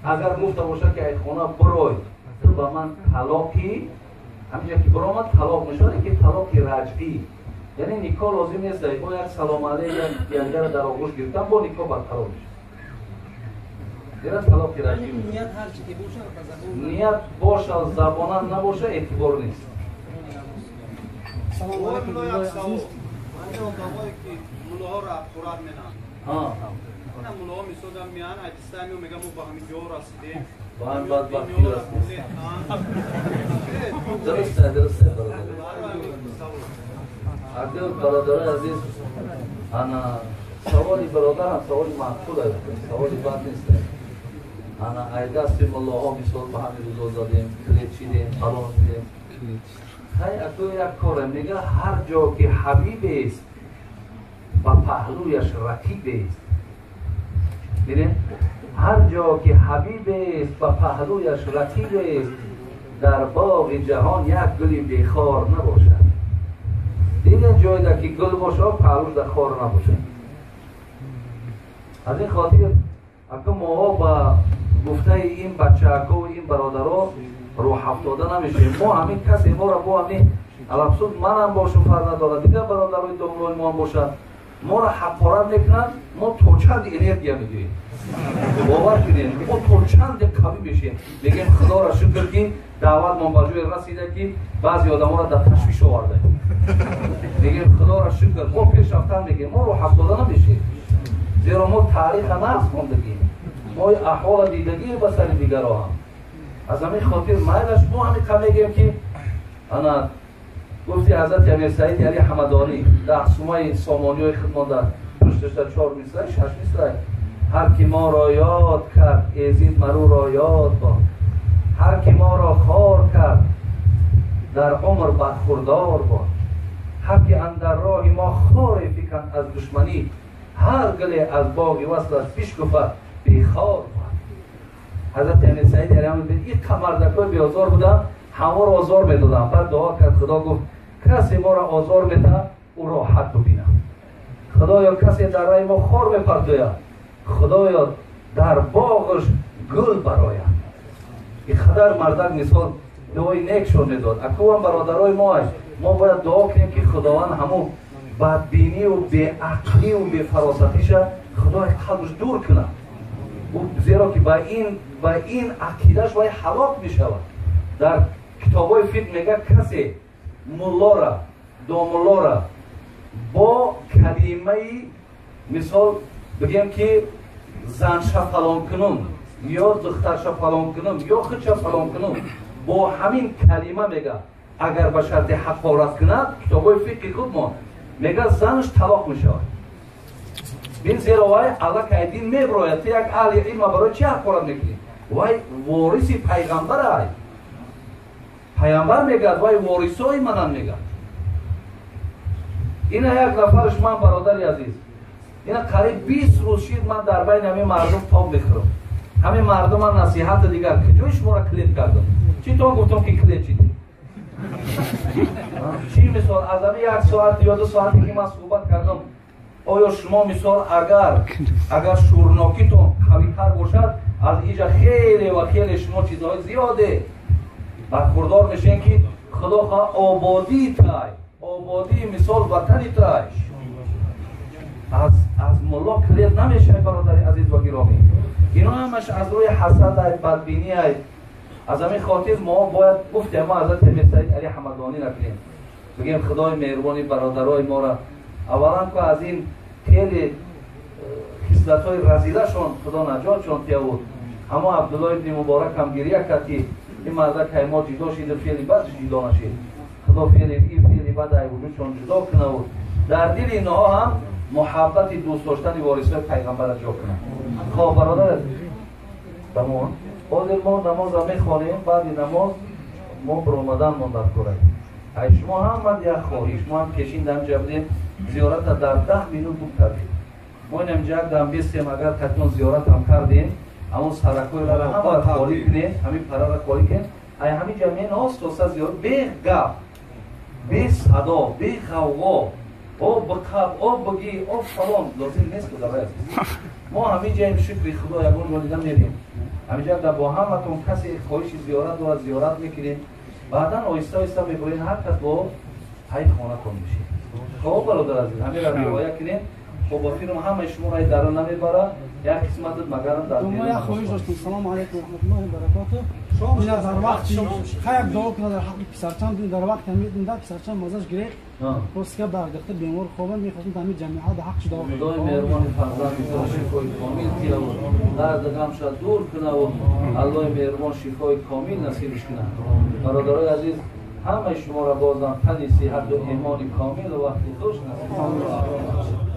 اگر گفته باشه که ای خانه بروید تو با من طلاقی همینجا که برام طلاق میشه که طلاق رجعی یعنی نکاح لازم نیست با یک سلام علیک یک در در آغوش گرفتن با نکاح برقرار میشه دیگه طلاق رجعی میشه نیت هر چی که باشه با زبان نیت باشه زبانه نباشه اعتبار نیست سلام علیکم مولای عزیز من آدمایی که مولاها را قرآن میدن من مولاها میسودم میان اجستانی و میگم با همین جا رسیدیم با هم بدبختی رسیدیم درسته اگر برادر عزیز انا سوالی برادر هم سوالی معقول است سوالی بد نیست انا ای دستیم مولاها میسود با همین روزا زدیم کلید چیدیم الان میدیم های اکو یک کاره میگه هر جا که حبیب است و پهلویش رکیب است ببین هر جا که حبیب است و پهلویش رکیب است در باغ جهان یک گلی بیخار نباشد دیگه جایی در که گل باشه پهلوش در خار نباشد از این خاطر اکو ما با گفته این بچه اکو و این برادرها روح افتاده نمیشه ما همین کسی ما را با همین الابسود من هم باشم فرق نداره دیگه برادرهای دومروی ما هم باشد ما را حقارت میکنن ما تو چند انرژی میدویم باور کنید ما تو چند قوی بشیم میگیم خدا را شکر که دعوت ما به جای رسیده که بعضی آدم را در تشویش آورده میگیم خدا را شکر ما پیش رفتن میگیم ما روح افتاده نمیشیم زیرا ما تاریخ نفس خوندگیم ما احوال دیدگی به سر دیگرها هم از همین خاطر مایلش ما همین کم میگیم که انا گفتی حضرت امیر سعید علی حمدانی در سومه سامانی های خدمت در پشتش در 4 مصرع 6 مصرع هر کی ما را یاد کرد ازید مرو را یاد با هر کی ما را خار کرد در عمر بدخوردار با هر کی اندر راه ما خار فکن از دشمنی هر گله از باغی وصل از پیش گفت بیخار با حضرت امیر سعید علی حمدانی این کمردکای بیازار بودن همه را آزار میدادن بعد دعا کرد خدا گفت کسی ما را آزار میده او را حد ببینم خدایا کسی در رای ما خار میپردوید خدایا در باغش گل براید این خدر مردک مثال دعای نیکشون میداد اکو هم برادرای ما باید دعا کنیم که خداوند همون بدبینی و بیعقلی و بیفراستیش خدای قلبش دور کنه زیرا که با این عقیدش باید هلاک میشود در کتابای فقه میگه کسی ملا را داملا را با کلمه مثال بگیم که زنشا فلان کنم یا دخترشا فلان کنم یا خودشا فلان کنم با همین کلمه میگه اگر به شرط حقارت کند کتابای فقه خود ما میگه زنش طلاق میشود بین زیرا وای الله که دین میبراید تو یک اهل علم برای چی حقارت میکنی وای وارث پیغمبر ای پیامبر میگه وای وارثای منن میگه اینا یک نفرش من برادری عزیز اینا قریب 20 روز شد من در بین همین مردم تاب میخورم همین مردم من نصیحت دیگر کجای شما را کلید کردم چی تو گفتم که کلید چیدی چی مثال از همین 1 ساعت یا 2 ساعتی که من صحبت کردم آیا شما مثال اگر شورناکیتون قوی‌تر باشد از اینجا خیلی و خیلی شما چیزهای زیاده برخوردار میشین که خدا خواه آبادی مثال وطنی تای از ملا کلید نمیشه برادر عزیز و گرامی اینا همش از روی حسد های بدبینی های از همین خاطر ما باید گفتیم ما حضرت امیر سعید علی حمدانی نکنیم بگیم خدای مهربانی برادرای ما را اولا که از این خیلی خصلت های رذیلشون خدا نجاتشون تیاود اما عبدالله ابن مبارک هم گریه کرد که این مرده که ما جدا شده فعلی بدش جدا نشید خدا فعلی بد ای وجودشون جدا کنه و در دل اینها هم محبت دوست داشتن وارثای پیغمبر را جا کنه خواه برادر تمام بعد ما نماز را میخوانیم بعد نماز ما برآمدن ما در کره ای شما هم من یک خواهی شما هم کشین دم جبدیم زیارت در 10 مینوت بود کردیم ما این امجا دم بیستیم اگر تکنون زیارت هم کردیم همون سرکوی را همه خالی کنیم همین پرا را خالی کنیم ای همین جمعین هاست توسط زیارت به گپ به صدا به غوغا او بقب او بگی او فلان لازم نیست که داره ما همین جایم شکر خدا یکون جانیدن میریم همین جا با همتون کسی خواهش زیارت و زیارت میکنیم بعدا آیسته آیسته میگوین هر کس با حید خانه کن میشه خب برادر عزیز همین را روایت کنیم خب با فیلم همه شما رای درون نمیبره یک قسمت مگرم در ما یک خواهش داشتم سلام علیکم و رحمت الله و برکاته این در وقتی خیلی دعا کنه در حق پسرچند در وقت همین در پسرچند مازش گرفت پرسکه برگرفته بیمار خوابن میخواستم همین جمعیت حق شده خدای مهربان فرزند میذاره شفای کامل کیه و درد غمش دور کنه و الله مهربان شفای کامل نصیبش کنه برادرای عزیز همه شما را بازم تن صحت و ایمان کامل و وقتی خوش نصیب